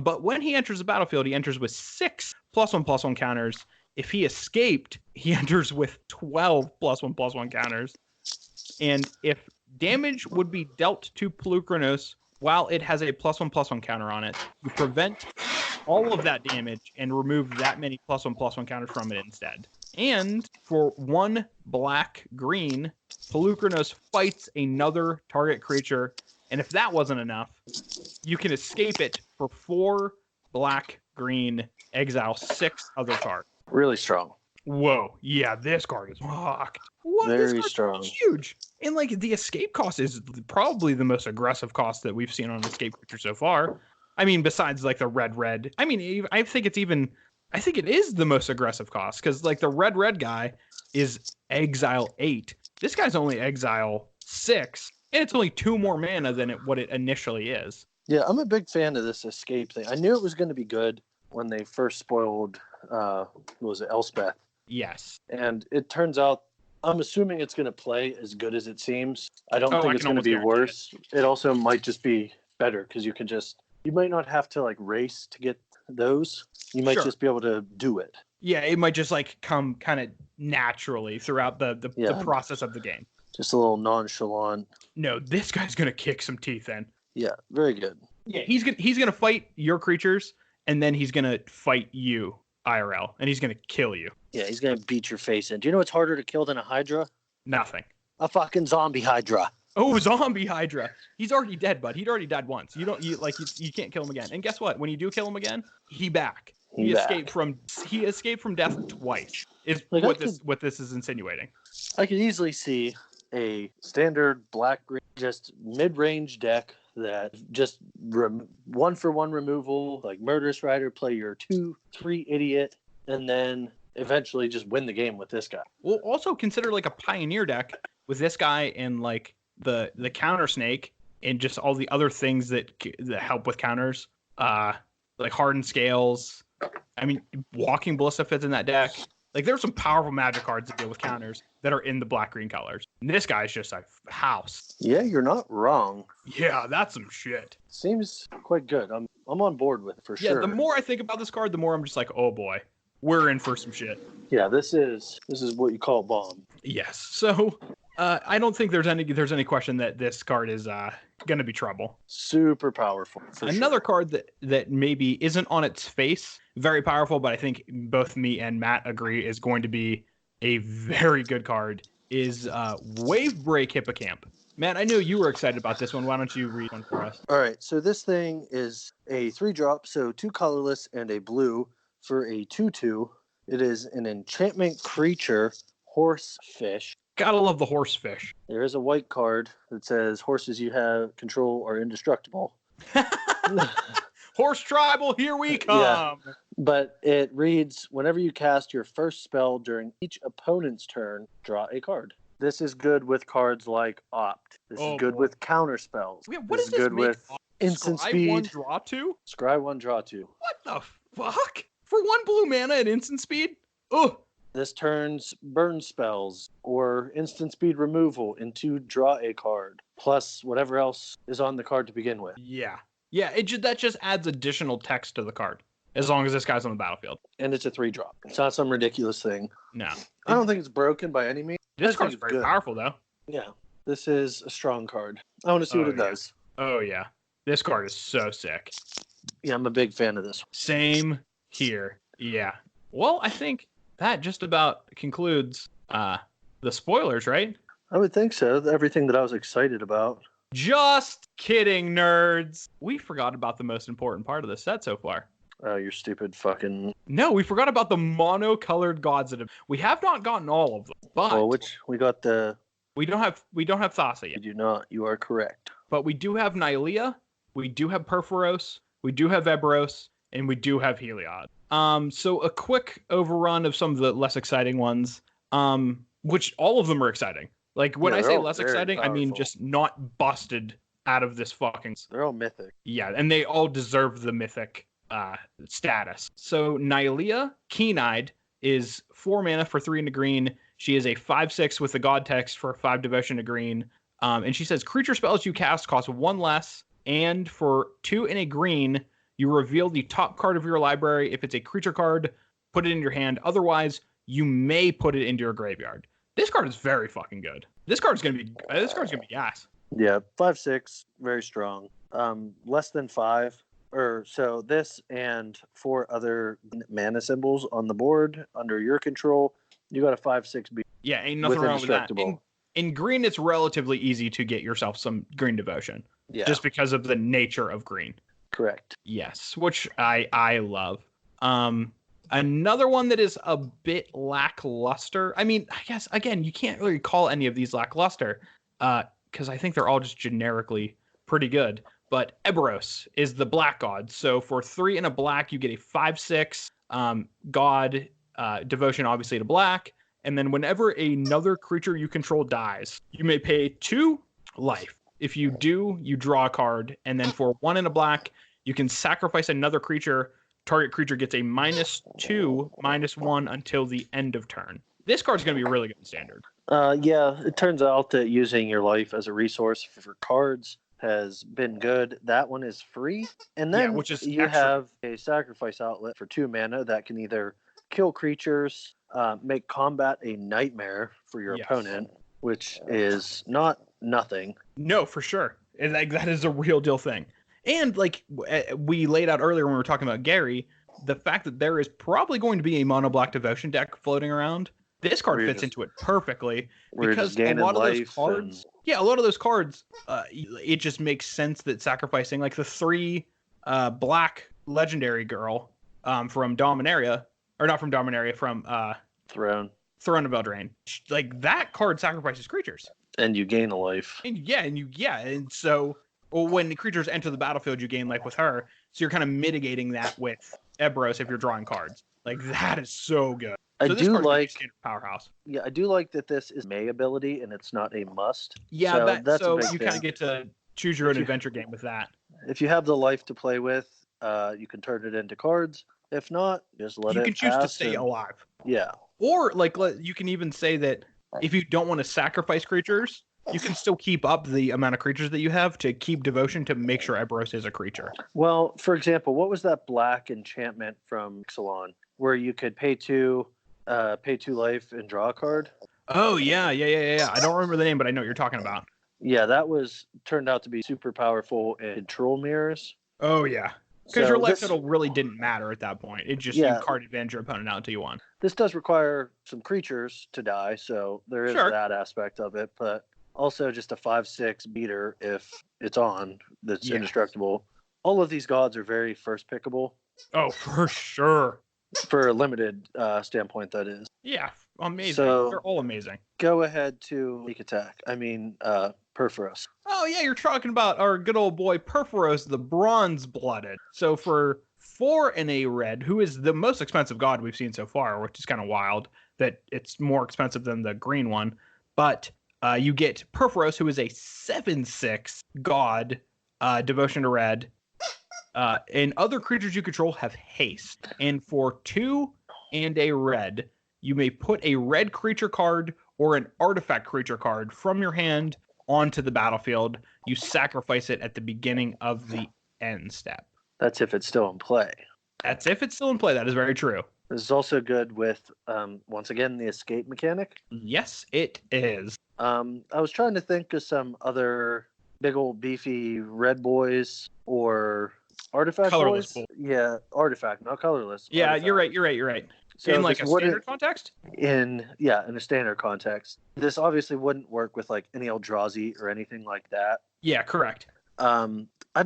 S1: But when he enters the battlefield, he enters with 6 +1/+1 counters. If he escaped, he enters with 12 +1/+1 counters. And if damage would be dealt to Pelucrinus while it has a +1/+1 counter on it, you prevent all of that damage and remove that many +1/+1 counters from it instead. And for 1 black-green, Pelucrinus fights another target creature. And if that wasn't enough, you can escape it for 4 black-green, exile 6 other cards.
S2: Really strong.
S1: Whoa, yeah, this card is fucked. What?
S2: Very strong.
S1: Huge. And like the escape cost is probably the most aggressive cost that we've seen on an escape creature so far. I mean, besides like the red. I mean, I think it is the most aggressive cost because like the red guy is exile 8. This guy's only exile 6, and it's only 2 more mana than what it initially is.
S2: Yeah, I'm a big fan of this escape thing. I knew it was going to be good when they first spoiled, what was it, Elspeth?
S1: Yes.
S2: And it turns out, I'm assuming it's going to play as good as it seems. I don't think it's going to be worse. It also might just be better because you might not have to like race to get those. You might just be able to do it.
S1: Yeah, it might just like come kind of naturally throughout the process of the game.
S2: Just a little nonchalant.
S1: No, this guy's going to kick some teeth in.
S2: Yeah, very good.
S1: Yeah, he's gonna fight your creatures, and then he's gonna fight you, IRL, and he's gonna kill you.
S2: Yeah, he's gonna beat your face in. Do you know what's harder to kill than a Hydra?
S1: Nothing.
S2: A fucking zombie Hydra.
S1: Oh, zombie Hydra. He's already dead, bud. He'd already died once. You can't kill him again. And guess what? When you do kill him again, he back. He escaped from death twice. Is like what this is insinuating.
S2: I could easily see a standard black-green, just mid-range deck that just 1-for-1 removal, like Murderous Rider, play your 2/3 idiot, and then eventually just win the game with this guy.
S1: We'll also consider like a Pioneer deck with this guy and like the counter snake and just all the other things that help with counters, like Hardened Scales. I mean, Walking Ballista fits in that deck. Like, there's some powerful Magic cards that deal with counters that are in the black-green colors. And this guy's just a house.
S2: Yeah, you're not wrong.
S1: Yeah, that's some shit.
S2: Seems quite good. I'm on board with it for sure.
S1: Yeah, the more I think about this card, the more I'm just like, oh boy, we're in for some shit.
S2: Yeah, this is what you call a bomb.
S1: Yes. So, I don't think there's any question that this card is going to be trouble.
S2: Super powerful.
S1: Another card that maybe isn't on its face very powerful, but I think both me and Matt agree is going to be a very good card is Wavebreak Hippocamp. Matt, I know you were excited about this one. Why don't you read one for us?
S2: All right. So this thing is a 3-drop, so 2 colorless and a blue for a 2/2. It is an enchantment creature, Horsefish.
S1: Gotta love the Horsefish.
S2: There is a white card that says horses you have control are indestructible.
S1: Horse Tribal, here we come. Yeah.
S2: But it reads, whenever you cast your first spell during each opponent's turn, draw a card. This is good with cards like Opt. This is good with counter spells.
S1: Yeah, what is
S2: good with instant speed.
S1: Scry 1, draw 2?
S2: Scry 1, draw 2.
S1: What the fuck? For 1 blue mana at instant speed? Ugh.
S2: This turns burn spells or instant speed removal into draw a card, plus whatever else is on the card to begin with.
S1: Yeah. Yeah, that just adds additional text to the card, as long as this guy's on the battlefield.
S2: And it's a 3-drop. It's not some ridiculous thing.
S1: No.
S2: I don't think it's broken by any means.
S1: This card's very powerful, though.
S2: Yeah. This is a strong card. I want to see what it does.
S1: Oh, yeah. This card is so sick.
S2: Yeah, I'm a big fan of this one.
S1: Same here. Yeah. Well, I think that just about concludes the spoilers, right?
S2: I would think so. Everything that I was excited about.
S1: Just kidding, nerds. We forgot about the most important part of the set so far.
S2: Oh, you're stupid fucking...
S1: No, we forgot about the mono-colored gods we have not gotten all of them. But
S2: we got the...
S1: We don't have Thassa yet.
S2: You do not. You are correct.
S1: But we do have Nylea, we do have Perforos, we do have Ebros, and we do have Heliod. So a quick overrun of some of the less exciting ones, which all of them are exciting. Like, when I say less exciting, powerful. I mean just not busted out of this fucking...
S2: They're all mythic.
S1: Yeah, and they all deserve the mythic status. So Nylea, Keen-Eyed, is 4 mana for 3 and a green. She is a 5/6 with the god text for 5 devotion to green. And she says, creature spells you cast cost 1 less, and for 2 and a green, you reveal the top card of your library. If it's a creature card, put it in your hand. Otherwise, you may put it into your graveyard. This card is very fucking good. This card's gonna be gas.
S2: Yeah, 5/6, very strong. Less than 5, or so this and 4 other mana symbols on the board under your control. You got a 5/6 beat.
S1: Yeah, ain't nothing wrong with that. In green, it's relatively easy to get yourself some green devotion. Yeah. Just because of the nature of green.
S2: Correct.
S1: Yes, which I love. Another one that is a bit lackluster. I mean, I guess, again, you can't really call any of these lackluster because I think they're all just generically pretty good. But Ebros is the black god. So for 3 and a black, you get a 5/6 god devotion, obviously, to black. And then whenever another creature you control dies, you may pay 2 life. If you do, you draw a card. And then for 1 and a black, you can sacrifice another creature. Target creature gets a -2, -1 until the end of turn. This card's going to be really good in standard.
S2: Yeah, it turns out that using your life as a resource for cards has been good. That one is free. And then
S1: which is
S2: you have a sacrifice outlet for 2 mana that can either kill creatures, make combat a nightmare for your opponent, which is not nothing.
S1: No, for sure. And like, that is a real deal thing. And like we laid out earlier when we were talking about Gary, the fact that there is probably going to be a mono black devotion deck floating around, this card fits into it perfectly because a lot of those cards, it just makes sense that sacrificing like the 3 black legendary girl from Dominaria, or not from Dominaria, from
S2: Throne
S1: of Eldraine, like that card sacrifices creatures,
S2: and you gain a life.
S1: And so. Well, when creatures enter the battlefield, you gain life with her. So you're kind of mitigating that with Ebros if you're drawing cards. Like, that is so good.
S2: I do like
S1: powerhouse.
S2: Yeah, I do like that this is May ability and it's not a must.
S1: Yeah, so you kind of get to choose your own adventure game with that.
S2: If you have the life to play with, you can turn it into cards. If not, just let it pass.
S1: You can choose to stay alive.
S2: Yeah.
S1: Or like you can even say that if you don't want to sacrifice creatures, you can still keep up the amount of creatures that you have to keep devotion to make sure Ebros is a creature.
S2: Well, for example, what was that black enchantment from Ixalan where you could pay 2 life and draw a card?
S1: Oh, yeah. I don't remember the name, but I know what you're talking about.
S2: Yeah, that turned out to be super powerful in control mirrors.
S1: Oh, yeah. Because your life total really didn't matter at that point. It just, you card advantage your opponent out until you won.
S2: This does require some creatures to die, so there is that aspect of it, but also just a 5/6 beater if it's on that's indestructible. All of these gods are very first pickable.
S1: Oh, for sure.
S2: For a limited standpoint, that is.
S1: Yeah, amazing. So, they're all amazing.
S2: Go ahead to Leak Attack. I mean, Perforos.
S1: Oh, yeah, you're talking about our good old boy Perforos, the Bronze-Blooded. So for 4 and a red, who is the most expensive god we've seen so far, which is kind of wild that it's more expensive than the green one. But you get Perforos, who is a 7/6 god, devotion to red. And other creatures you control have haste. And for 2 and a red, you may put a red creature card or an artifact creature card from your hand onto the battlefield. You sacrifice it at the beginning of the end step.
S2: That's if it's still in play.
S1: That's if it's still in play. That is very true.
S2: This is also good with, once again, the escape mechanic.
S1: Yes, it is.
S2: I was trying to think of some other big old beefy red boys or artifact
S1: Colorless
S2: boys. Yeah, artifact, not colorless.
S1: Yeah,
S2: artifact.
S1: you're right.
S2: So
S1: in like a standard context?
S2: In a standard context. This obviously wouldn't work with like any Eldrazi or anything like that.
S1: Yeah, correct.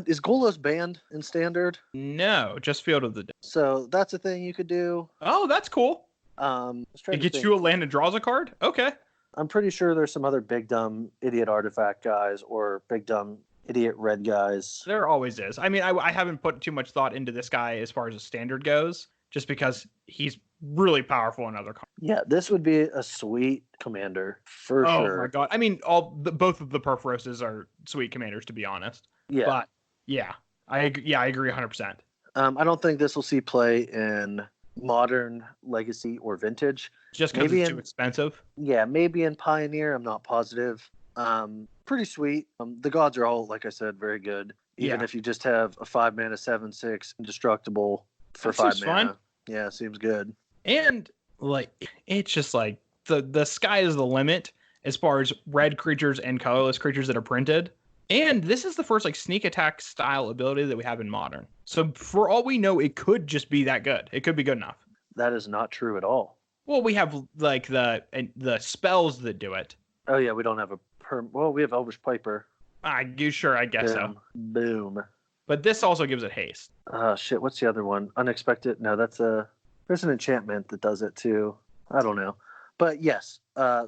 S2: Is Golos banned in standard?
S1: No, just Field of the Dead.
S2: So that's a thing you could do.
S1: Oh, that's cool.
S2: It
S1: gets you a land and draws a card? Okay.
S2: I'm pretty sure there's some other big dumb idiot artifact guys or big dumb idiot red guys.
S1: There always is. I mean, I haven't put too much thought into this guy as far as a standard goes, just because he's really powerful in other cards.
S2: Yeah, this would be a sweet commander for sure.
S1: Oh my god! I mean, both of the Perforoses are sweet commanders, to be honest.
S2: Yeah,
S1: but yeah, I agree 100%.
S2: I don't think this will see play in Modern, Legacy, or Vintage.
S1: Just because it's too expensive.
S2: Yeah, maybe in Pioneer. I'm not positive. Pretty sweet. The gods are all, like I said, very good. Even if you just have a 5-mana 7/6 indestructible for 5 mana. Fine. Yeah, seems good.
S1: And like it's just like the sky is the limit as far as red creatures and colorless creatures that are printed. And this is the first like sneak attack style ability that we have in Modern. So for all we know, it could just be that good. It could be good enough.
S2: That is not true at all.
S1: Well, we have like the spells that do it.
S2: Oh yeah, we don't have well, we have Elvish Piper.
S1: I guess so.
S2: Boom.
S1: But this also gives it haste.
S2: Shit, what's the other one? Unexpected? No, there's an enchantment that does it too. I don't know. But yes,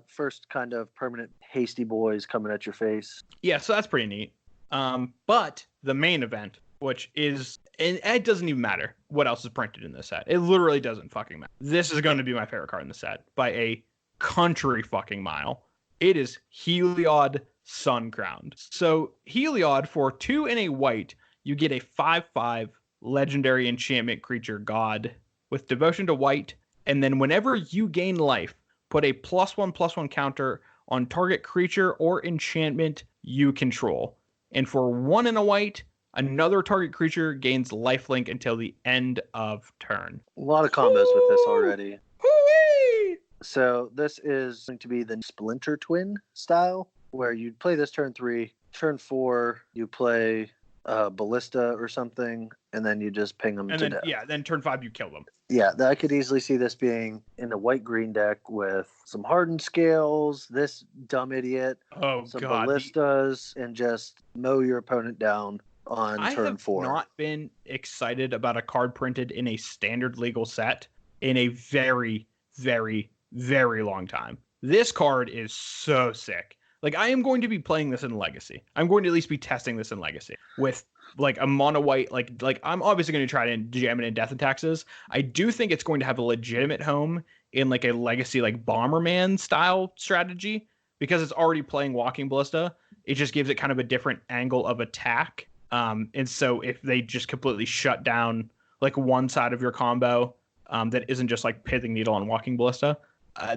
S2: first kind of permanent hasty boys coming at your face.
S1: Yeah, so that's pretty neat. But the main event, which is, and it doesn't even matter what else is printed in this set. It literally doesn't fucking matter. This is going to be my favorite card in the set by a country fucking mile. It is Heliod Suncrowned. So Heliod, for 2 and a white, you get a 5/5 legendary enchantment creature god with devotion to white, and then whenever you gain life, put a +1/+1 counter on target creature or enchantment you control. And for 1 and a white, another target creature gains lifelink until the end of turn.
S2: A lot of combos with this already.
S1: Woo-wee!
S2: So this is going to be the Splinter Twin style, where you play this turn 3, turn 4 you play Ballista or something, and then you just ping them to death. Yeah,
S1: then turn 5 you kill them.
S2: Yeah, I could easily see this being in a white-green deck with some hardened scales, this dumb idiot, some ballistas, and just mow your opponent down on turn 4.
S1: I have not been excited about a card printed in a standard legal set in a very, very, very long time. This card is so sick. Like, I am going to be playing this in Legacy. I'm going to at least be testing this in Legacy with like a mono white. Like I'm obviously going to try to jam it in Death and Taxes. I do think it's going to have a legitimate home in like a Legacy like Bomberman style strategy, because it's already playing Walking Ballista. It just gives it kind of a different angle of attack. And so if they just completely shut down like one side of your combo that isn't just like Pithing Needle and Walking Ballista,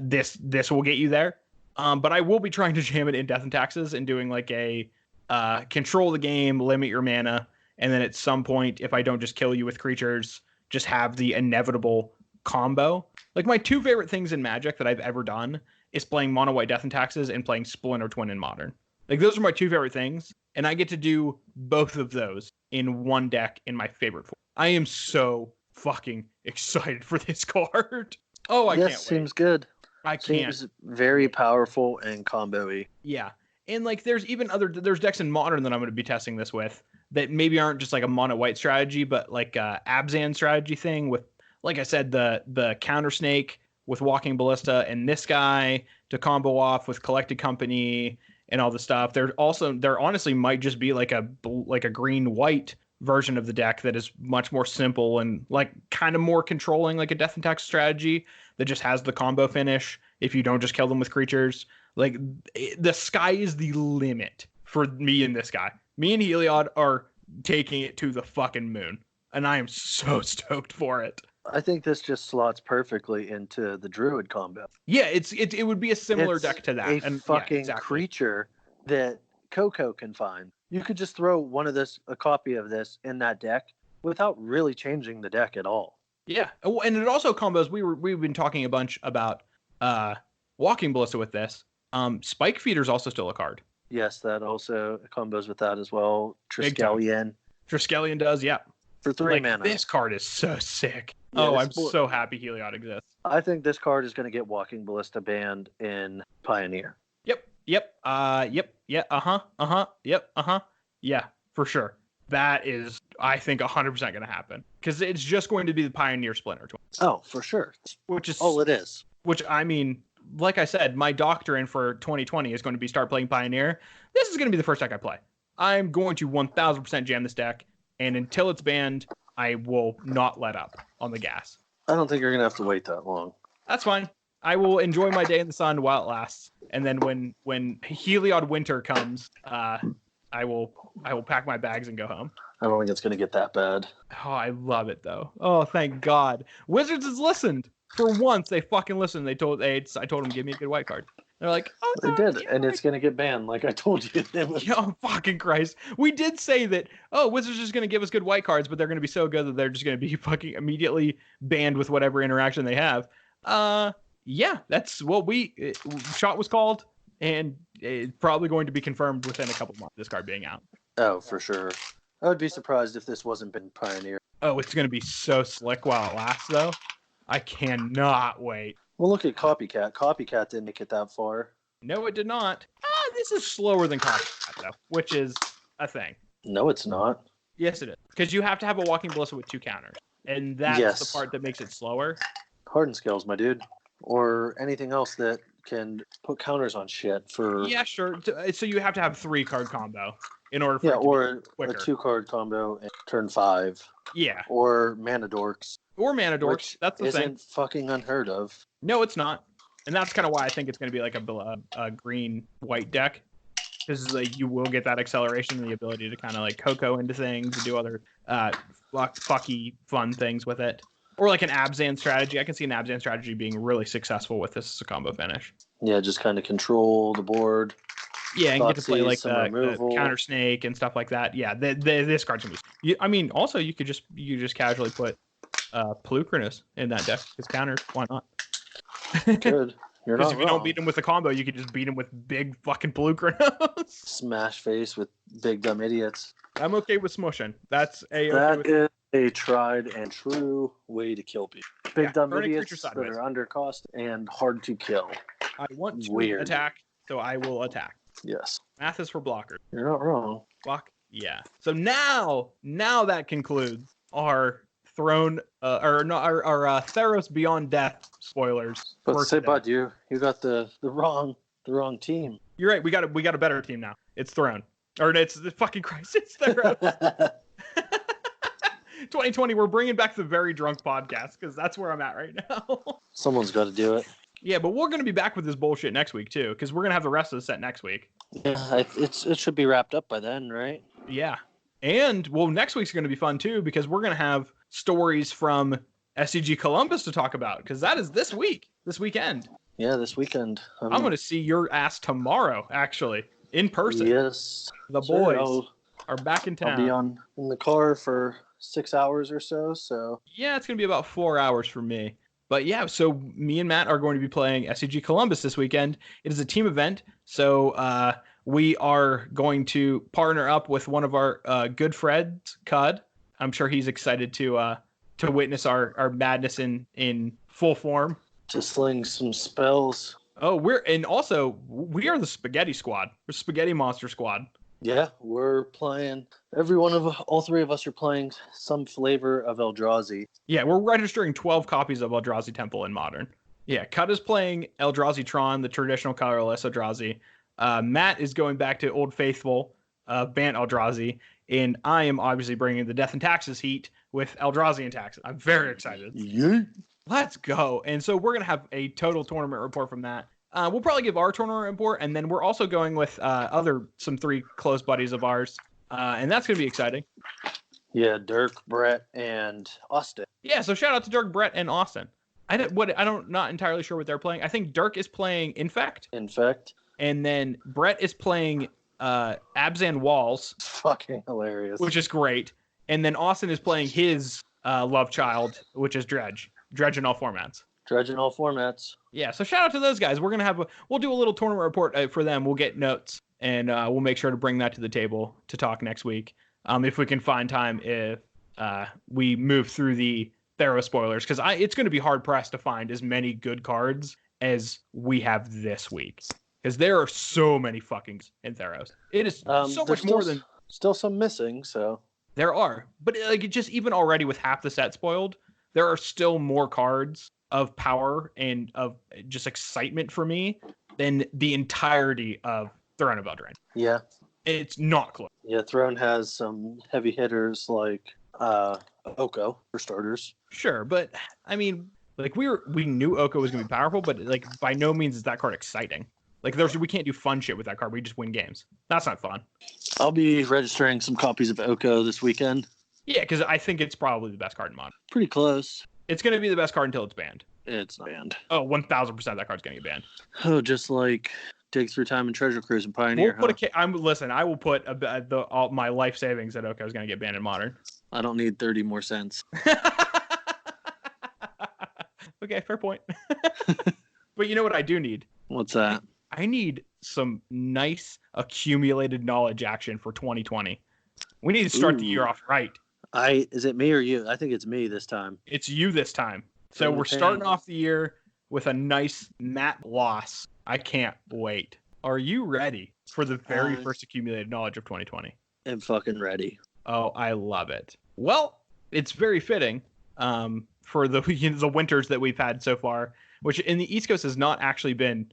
S1: this will get you there. But I will be trying to jam it in Death and Taxes and doing like a control the game, limit your mana, and then at some point, if I don't just kill you with creatures, just have the inevitable combo. Like, my 2 favorite things in Magic that I've ever done is playing Mono White Death and Taxes and playing Splinter Twin in Modern. Like, those are my 2 favorite things, and I get to do both of those in one deck in my favorite form. I am so fucking excited for this card. Oh, I can't wait.
S2: Seems good.
S1: I can't.
S2: Seems very powerful and combo-y.
S1: Yeah. And like there's decks in Modern that I'm going to be testing this with that maybe aren't just like a mono white strategy, but like a Abzan strategy thing with, like I said, the counter snake with Walking Ballista and this guy to combo off with Collected Company and all the stuff. There honestly might just be like a green white version of the deck that is much more simple and like kind of more controlling, like a Death and Tax strategy that just has the combo finish if you don't just kill them with creatures. Like, the sky is the limit for me and this guy. Me and Heliod are taking it to the fucking moon. And I am so stoked for it.
S2: I think this just slots perfectly into the Druid combo.
S1: Yeah, it would be a similar deck to that.
S2: A fucking creature that Coco can find. You could just throw a copy of this in that deck without really changing the deck at all.
S1: Yeah, and it also combos. We've been talking a bunch about Walking Ballista with this. Spike Feeder's also still a card.
S2: Yes, that also combos with that as well. Triskelion
S1: does, yeah.
S2: For 3 mana.
S1: This card is so sick. Yeah, I'm so happy Heliod exists.
S2: I think this card is going to get Walking Ballista banned in Pioneer.
S1: Yep. Yeah, for sure. That is, I think, 100% going to happen. Because it's just going to be the Pioneer Splinter.
S2: Oh, for sure.
S1: Which is
S2: all it is.
S1: Which, I mean, like I said, my doctrine for 2020 is going to be start playing Pioneer. This is going to be the first deck I play. I'm going to 1000% jam this deck. And until it's banned, I will not let up on the gas.
S2: I don't think you're going to have to wait that long.
S1: That's fine. I will enjoy my day in the sun while it lasts. And then when Heliod winter comes, I will pack my bags and go home.
S2: I don't think it's going to get that bad.
S1: Oh, I love it, though. Oh, thank God. Wizards has listened. For once, they fucking listened. I told them, give me a good white card. They're like, oh,
S2: they did, and it's going to get banned, like I told you.
S1: Oh, fucking Christ. We did say that, Wizards are just going to give us good white cards, but they're going to be so good that they're just going to be fucking immediately banned with whatever interaction they have. Yeah, that's what shot was called, and it's probably going to be confirmed within a couple months, this card being out.
S2: Oh, for sure. I would be surprised if this wasn't been Pioneer.
S1: Oh, it's going to be so slick while it lasts, though. I cannot wait.
S2: Well, look at Copycat. Copycat didn't make it that far.
S1: No, it did not. This is slower than Copycat, though, which is a thing.
S2: No, it's not.
S1: Yes, it is. Because you have to have a Walking Ballista with 2 counters. And that's the part that makes it slower.
S2: Hardened Scales, my dude. Or anything else that can put counters on shit for...
S1: Yeah, sure. So you have to have 3-card combo in order for it to
S2: or
S1: be quicker.
S2: A 2-card combo in turn 5.
S1: Yeah.
S2: Or Mana Dorks.
S1: That's the thing.
S2: Isn't fucking unheard of.
S1: No, it's not. And that's kind of why I think it's going to be like a green-white deck. Because you will get that acceleration and the ability to kind of like Coco into things and do other fucky fun things with it. Or like an Abzan strategy. I can see an Abzan strategy being really successful with this as a combo finish.
S2: Yeah, just kind of control the board.
S1: Yeah, and get to play like the counter snake and stuff like that. Yeah, this card's gonna be. I mean, also you could just casually put Pelukrinus in that deck as counters. Why not?
S2: Good. You're not
S1: Because if you don't beat him with a combo, you could just beat him with big fucking Pelukrinus.
S2: Smash face with big dumb idiots.
S1: I'm okay with smushing. That
S2: is a tried and true way to kill people. Big dumb idiots that are undercost and hard to kill.
S1: I want to attack, so I will attack.
S2: Yes.
S1: Math is for blockers.
S2: You're not wrong.
S1: Block. Yeah. So now that concludes our Throne, our Theros Beyond Death spoilers.
S2: But say, bud, you got the wrong team.
S1: You're right. We got a better team now. It's Throne, or it's the fucking Christ. It's Theros. 2020. We're bringing back the Very Drunk podcast because that's where I'm at right now.
S2: Someone's got to do it.
S1: Yeah, but we're gonna be back with this bullshit next week too, because we're gonna have the rest of the set next week.
S2: Yeah, it should be wrapped up by then, right?
S1: Yeah, and next week's gonna be fun too because we're gonna have stories from SCG Columbus to talk about because that is this weekend.
S2: Yeah, this weekend.
S1: I'm gonna see your ass tomorrow, actually, in person.
S2: Yes,
S1: the boys are back in town.
S2: I'll be in the car for 6 hours or so. So
S1: yeah, it's gonna be about 4 hours for me. But yeah, so me and Matt are going to be playing SCG Columbus this weekend. It is a team event, so we are going to partner up with one of our good friends, Cud. I'm sure he's excited to witness our madness in full form.
S2: To sling some spells.
S1: Oh, we are the Spaghetti Squad. We're Spaghetti Monster Squad.
S2: Yeah, we're playing. All 3 of us are playing some flavor of Eldrazi.
S1: Yeah, we're registering 12 copies of Eldrazi Temple in Modern. Yeah, Cut is playing Eldrazi Tron, the traditional colorless Eldrazi. Matt is going back to Old Faithful, Bant Eldrazi, and I am obviously bringing the Death and Taxes heat with Eldrazi and Taxes. I'm very excited.
S2: Yeah.
S1: Let's go. And so we're going to have a total tournament report from that. We'll probably give our tournament report, and then we're also going with some 3 close buddies of ours. And that's going to be exciting.
S2: Yeah, Dirk, Brett, and Austin.
S1: Yeah, so shout out to Dirk, Brett, and Austin. Not entirely sure what they're playing. I think Dirk is playing Infect. And then Brett is playing Abzan Walls.
S2: Fucking hilarious.
S1: Which is great. And then Austin is playing his love child, which is Dredge. Dredge in all formats. Yeah, so shout out to those guys. We'll do a little tournament report for them. We'll get notes, and we'll make sure to bring that to the table to talk next week. If we can find time, if we move through the Theros spoilers, because it's going to be hard pressed to find as many good cards as we have this week, because there are so many fucking in Theros. It is so much more than
S2: still some missing. So
S1: there are, but just even already with half the set spoiled, there are still more cards of power and of just excitement for me than the entirety of Throne of Eldraine.
S2: Yeah.
S1: It's not close.
S2: Yeah, Throne has some heavy hitters like Oko, for starters.
S1: Sure, but I mean, we knew Oko was going to be powerful, but by no means is that card exciting. We can't do fun shit with that card. We just win games. That's not fun.
S2: I'll be registering some copies of Oko this weekend.
S1: Yeah, because I think it's probably the best card in Modern.
S2: Pretty close.
S1: It's going to be the best card until it's banned.
S2: It's banned.
S1: Oh, 1,000% that card's going to get banned.
S2: Oh, just like Dig Through Time and Treasure Cruise and Pioneer.
S1: I will put all my life savings that Oko is going to get banned in Modern.
S2: I don't need 30 more cents.
S1: Okay, fair point. But you know what I do need?
S2: What's that?
S1: I need some nice accumulated knowledge action for 2020. We need to start the year off right.
S2: Is it me or you? I think it's me this time.
S1: It's you this time. So we're starting off the year with a nice Matt loss. I can't wait. Are you ready for the very first accumulated knowledge of 2020?
S2: I'm fucking ready.
S1: Oh, I love it. Well, it's very fitting for the winters that we've had so far, which in the East Coast has not actually been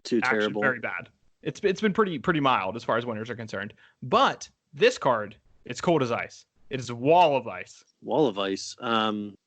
S2: too terrible.
S1: Very bad. It's been pretty mild as far as winters are concerned. But this card, it's cold as ice. It is a Wall of Ice.
S2: Wall of Ice.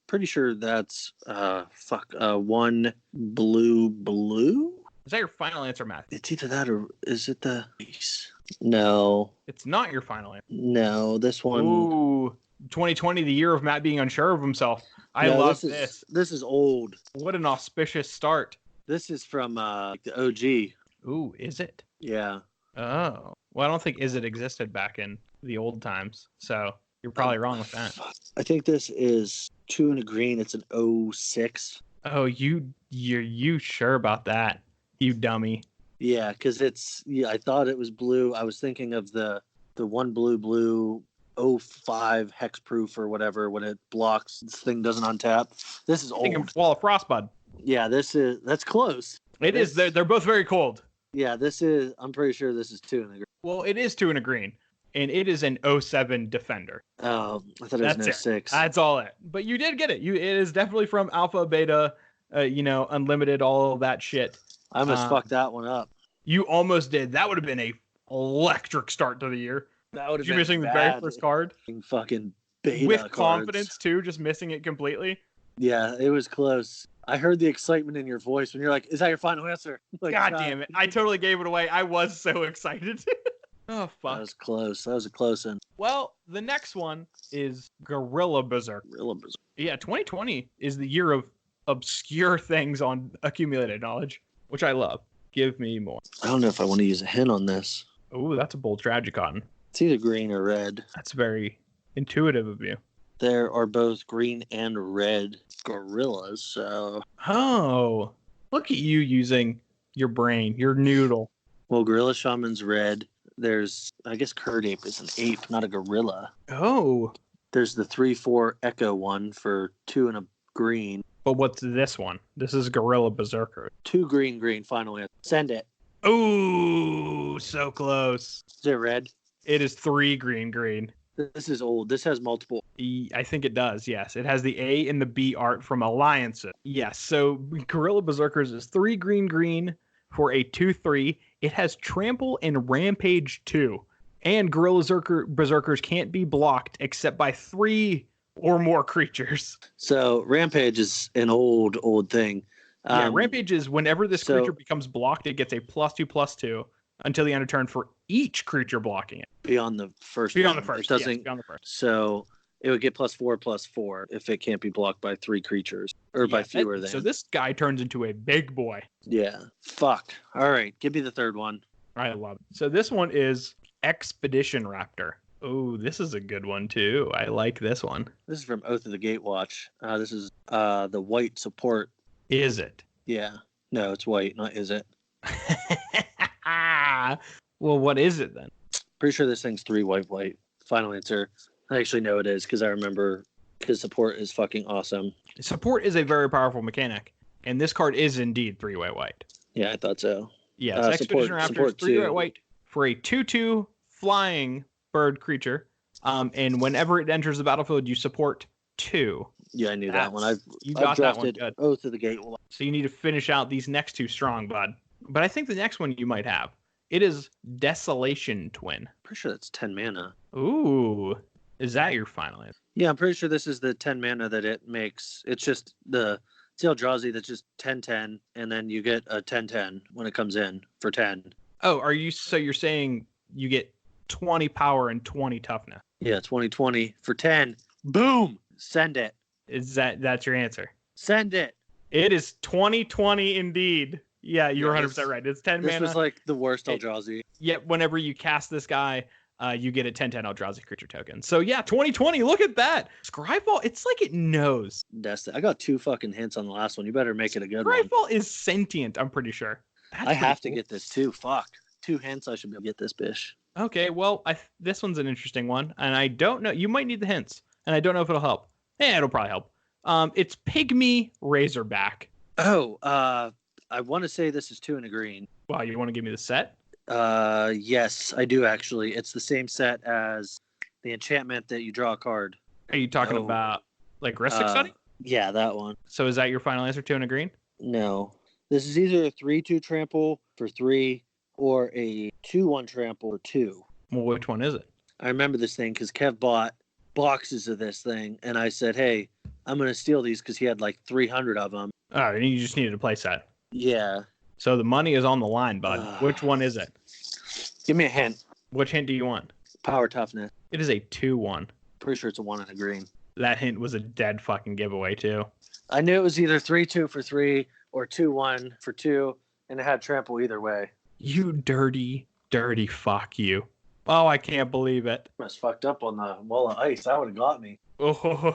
S2: Pretty sure that's one blue.
S1: Is that your final answer, Matt?
S2: It's either that or is it the ice? No.
S1: It's not your final answer.
S2: No, this one.
S1: Ooh, 2020, the year of Matt being unsure of himself. I love this.
S2: This is old.
S1: What an auspicious start.
S2: This is from the OG.
S1: Ooh, is it?
S2: Yeah.
S1: Oh. Well, I don't think Is It existed back in the old times. So you're probably wrong with that.
S2: I think this is 2 and a green. It's an 06.
S1: Oh, you sure about that? You dummy.
S2: Yeah, because I thought it was blue. I was thinking of the one blue 05 hexproof or whatever when it blocks, this thing doesn't untap. This is old.
S1: Wall of Frostbud.
S2: Yeah, that's close.
S1: It is. They're both very cold.
S2: Yeah, I'm pretty sure this is 2 and a green.
S1: Well, it is 2 and a green. And it is an 07 Defender.
S2: Oh, I thought it was an 06.
S1: That's all it. But you did get it. It is definitely from Alpha, Beta, Unlimited, all of that shit.
S2: I almost fucked that one up.
S1: You almost did. That would have been a electric start to the year.
S2: That would have been
S1: you missing
S2: bad.
S1: The very first card.
S2: Fucking Beta
S1: with
S2: cards.
S1: Confidence too, just missing it completely.
S2: Yeah, it was close. I heard the excitement in your voice when you're like, "Is that your final answer?" Like,
S1: God damn it! I totally gave it away. I was so excited. Oh fuck!
S2: That was close. That was a close one.
S1: Well, the next one is Gorilla Berserk. Yeah, 2020 is the year of obscure things on accumulated knowledge, which I love. Give me more.
S2: I don't know if I want to use a hint on this.
S1: Oh, that's a bold Tragicon.
S2: It's either green or red.
S1: That's very intuitive of you.
S2: There are both green and red gorillas, so...
S1: Oh, look at you using your brain, your noodle.
S2: Well, Gorilla Shaman's red. There's, I guess Curd Ape is an ape, not a gorilla.
S1: Oh.
S2: There's the 3/4 Echo one for 2 and a green.
S1: But what's this one? This is Gorilla Berserker.
S2: 2 green, finally. Send it.
S1: Ooh, so close.
S2: Is it red?
S1: It is 3 green.
S2: This is old. This has multiple.
S1: I think it does, yes. It has the A and the B art from Alliances. Yes, so Gorilla Berserkers is 3 green for a 2/3. It has Trample and Rampage 2. And Gorilla Berserkers can't be blocked except by 3 or more creatures.
S2: So Rampage is an old thing.
S1: Yeah, Rampage is whenever this creature becomes blocked, it gets a +2/+2. until the end of turn for each creature blocking it.
S2: Beyond the first.
S1: Beyond the first.
S2: It doesn't.
S1: Yes, beyond the first.
S2: So it would get +4/+4 if it can't be blocked by 3 creatures or by fewer than.
S1: So this guy turns into a big boy.
S2: Yeah. Fuck. All right. Give me the third one.
S1: I love it. So this one is Expedition Raptor. Oh, this is a good one too. I like this one.
S2: This is from Oath of the Gatewatch. This is the white support.
S1: Is it?
S2: Yeah. No, it's white, not is it?
S1: Well, what is it then?
S2: Pretty sure this thing's 3 white. Final answer. I actually know it is because I remember because support is fucking awesome.
S1: Support is a very powerful mechanic, and this card is indeed 3 white.
S2: Yeah, I thought so.
S1: Yeah, it's Expedition Raptor, 3 white for a 2/2 flying bird creature. And whenever it enters the battlefield, you support 2.
S2: Yeah, I knew that one. I've
S1: got that one good.
S2: Oath of the Gate.
S1: So you need to finish out these next 2 strong, bud. But I think the next one you might have. It is Desolation Twin.
S2: Pretty sure that's 10 mana.
S1: Ooh. Is that your final answer?
S2: Yeah, I'm pretty sure this is the 10 mana that it makes. It's just the Eldrazi that's just 10/10, and then you get a 10/10 when it comes in for 10.
S1: Oh, so you're saying you get 20 power and 20 toughness?
S2: Yeah, 20/20 for 10. Boom! Send it.
S1: That's your answer?
S2: Send it.
S1: It is 20/20 indeed. Yeah, you're 100% right. It's 10 mana.
S2: This was like the worst Eldrazi.
S1: Yet whenever you cast this guy, you get a 10/10 Eldrazi creature token. So yeah, 20/20. Look at that. Scryfall, it's like it knows.
S2: I got 2 fucking hints on the last one. You better make it a good one.
S1: Scryfall is sentient, I'm pretty sure.
S2: I have to get this too. Fuck. 2 hints, I should be able to get this bish.
S1: Okay, well, this one's an interesting one, and I don't know. You might need the hints, and I don't know if it'll help. It'll probably help. It's Pygmy Razorback.
S2: Oh, I want to say this is 2 and a green.
S1: Wow, you want to give me the set?
S2: Yes, I do actually. It's the same set as the enchantment that you draw a card.
S1: Are you talking about like Ristic Study?
S2: Yeah, that one.
S1: So is that your final answer, 2 and a green?
S2: No. This is either a 3/2 trample for 3 or a 2/1 trample for 2.
S1: Well, which one is it?
S2: I remember this thing because Kev bought boxes of this thing, and I said, hey, I'm going to steal these because he had like 300 of them.
S1: Oh, and you just needed a play set.
S2: Yeah.
S1: So the money is on the line, bud. Which one is it?
S2: Give me a hint.
S1: Which hint do you want?
S2: Power toughness.
S1: It is a 2/1.
S2: Pretty sure it's a 1 and a green.
S1: That hint was a dead fucking giveaway, too.
S2: I knew it was either 3/2 for 3 or 2/1 for 2, and it had trample either way.
S1: You dirty, dirty fuck you. Oh, I can't believe it.
S2: I was fucked up on the wall of ice. That would have got me.
S1: Oh,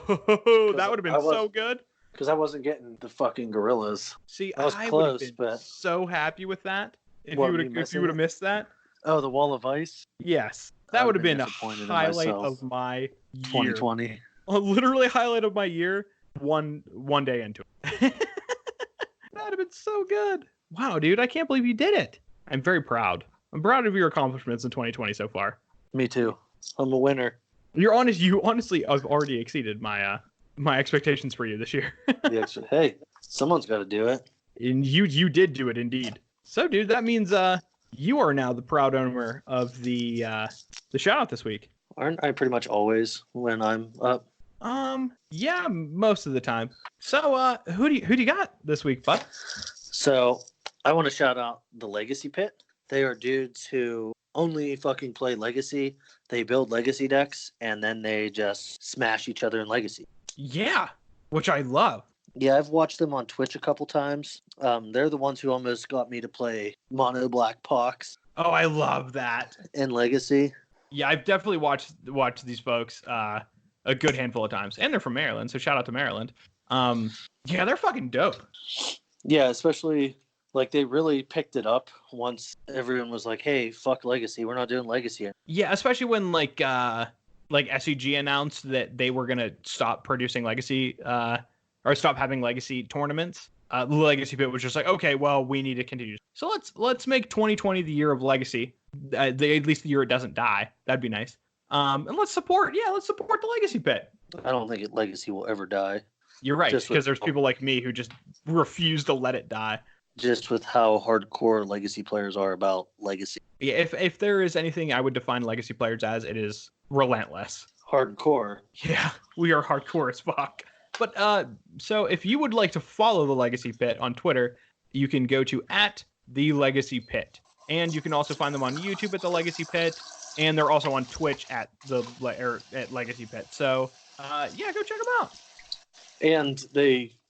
S1: that would have been so good.
S2: Because I wasn't getting the fucking gorillas.
S1: See,
S2: I was close, but
S1: so happy with that. If you would have missed that.
S2: Oh, the wall of ice?
S1: Yes. That would have been a highlight of my year.
S2: 2020.
S1: Literally highlight of my year, one day into it. That would have been so good. Wow, dude, I can't believe you did it. I'm very proud. I'm proud of your accomplishments in 2020 so far.
S2: Me too. I'm a winner.
S1: You honestly have already exceeded my my expectations for you this year.
S2: Hey, someone's got to do it.
S1: And you did do it indeed. So, dude, that means you are now the proud owner of the shout out this week.
S2: Aren't I pretty much always when I'm up?
S1: Yeah, most of the time. So, who do you got this week, bud?
S2: So, I want to shout out the Legacy Pit. They are dudes who only fucking play Legacy. They build Legacy decks, and then they just smash each other in Legacy.
S1: Yeah, which I love.
S2: Yeah, I've watched them on Twitch a couple times. They're the ones who almost got me to play Mono Black Pox.
S1: Oh, I love that.
S2: In Legacy.
S1: Yeah, I've definitely watched these folks a good handful of times. And they're from Maryland, so shout out to Maryland. Yeah, they're fucking dope.
S2: Yeah, especially like they really picked it up once everyone was like, hey, fuck Legacy. We're not doing Legacy anymore.
S1: Yeah, especially when like SEG announced that they were gonna stop producing Legacy or stop having Legacy tournaments. The Legacy Pit was just like, okay, well, we need to continue. So let's make 2020 the year of Legacy. At least the year it doesn't die. That'd be nice. And let's support the Legacy Pit.
S2: I don't think Legacy will ever die.
S1: You're right, because there's people like me who just refuse to let it die.
S2: Just with how hardcore Legacy players are about Legacy.
S1: Yeah, if there is anything I would define Legacy players as, it is relentless.
S2: Hardcore.
S1: Yeah, we are hardcore as fuck. But so if you would like to follow the Legacy Pit on Twitter, you can go to @TheLegacyPit. And you can also find them on YouTube at the Legacy Pit, and they're also on Twitch at Legacy Pit. So yeah, go check them out.
S2: And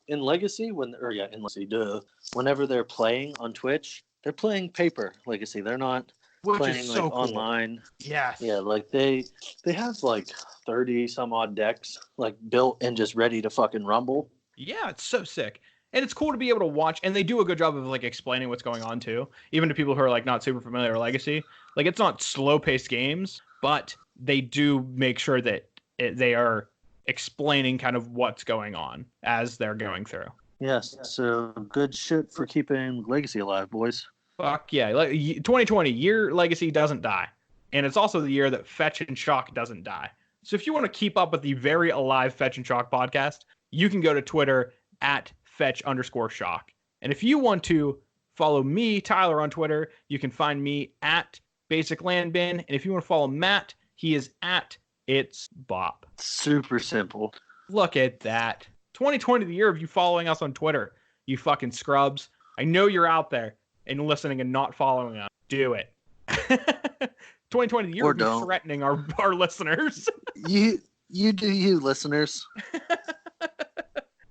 S2: in Legacy, whenever they're playing on Twitch, they're playing paper Legacy. They're not playing
S1: so
S2: like
S1: cool.
S2: Online.
S1: Yes.
S2: Yeah, like they have like 30 some odd decks like built and just ready to fucking rumble.
S1: Yeah, it's so sick. And it's cool to be able to watch, and they do a good job of like explaining what's going on too, even to people who are like not super familiar with Legacy. Like it's not slow-paced games, but they do make sure that they are explaining kind of what's going on as they're going through.
S2: Yes, so good shit for keeping Legacy alive, boys.
S1: Fuck yeah. 2020, year Legacy doesn't die. And it's also the year that Fetch and Shock doesn't die. So if you want to keep up with the very alive Fetch and Shock podcast, you can go to Twitter at @Fetch_Shock. And if you want to follow me, Tyler, on Twitter, you can find me at Basic Land Bin. And if you want to follow Matt, he is at It's Bop.
S2: Super simple.
S1: Look at that. 2020, the year of you following us on Twitter, you fucking scrubs. I know you're out there and listening and not following us. Do it. 2020, the year of you threatening our listeners.
S2: You do you, listeners.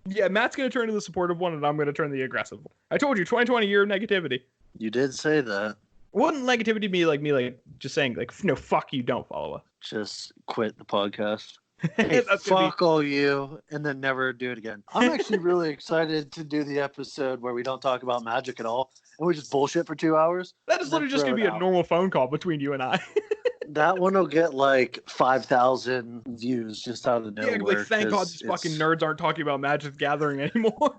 S1: Yeah, Matt's going to turn to the supportive one, and I'm going to turn the aggressive one. I told you, 2020, year of negativity.
S2: You did say that.
S1: Wouldn't negativity be like me, like just saying, like, no, fuck you, don't follow us?
S2: Just quit the podcast. Hey, fuck all you, and then never do it again. I'm actually really excited to do the episode where we don't talk about Magic at all, and we just bullshit for 2 hours.
S1: That is literally just going to be a normal phone call between you and I.
S2: That one will get like 5,000 views just out of nowhere.
S1: Yeah, like, thank God these fucking nerds aren't talking about Magic the Gathering anymore.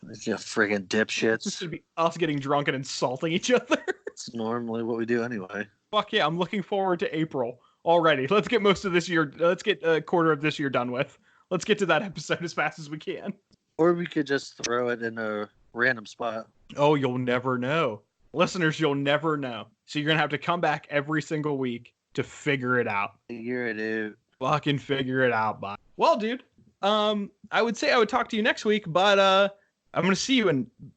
S2: It's just friggin' dipshits.
S1: This should be us getting drunk and insulting each other.
S2: It's normally what we do anyway.
S1: Fuck yeah, I'm looking forward to April already. Let's get most of this year. Let's get a quarter of this year done with. Let's get to that episode as fast as we can.
S2: Or we could just throw it in a random spot.
S1: Oh, you'll never know. Listeners, you'll never know. So you're going to have to come back every single week to figure it out.
S2: Figure it out.
S1: Fucking figure it out, bud. Well, dude, I would say I would talk to you next week, but I'm going to see you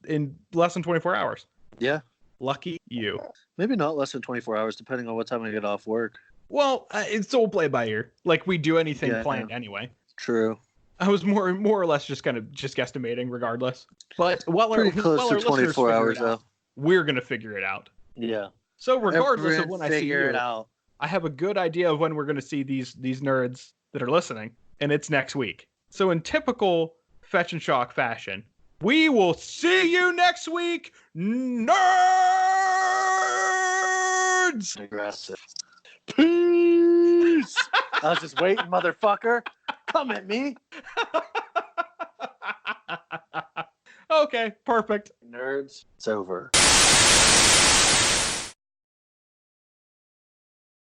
S1: in less than 24 hours.
S2: Yeah.
S1: Lucky you.
S2: Maybe not less than 24 hours, depending on what time I get off work.
S1: Well, it's all play by ear. Like we do anything planned anyway.
S2: True.
S1: I was more or less just kind of guesstimating regardless. But
S2: pretty close to 24 hours though.
S1: We're going to figure it out.
S2: Yeah.
S1: So regardless of when I see
S2: figure it out,
S1: I have a good idea of when we're going to see these nerds that are listening, and it's next week. So in typical Fetch and Shock fashion, we will see you next week, nerds!
S2: Aggressive. Peace! I was just waiting, motherfucker. Come at me.
S1: Okay, perfect.
S2: Nerds, it's over.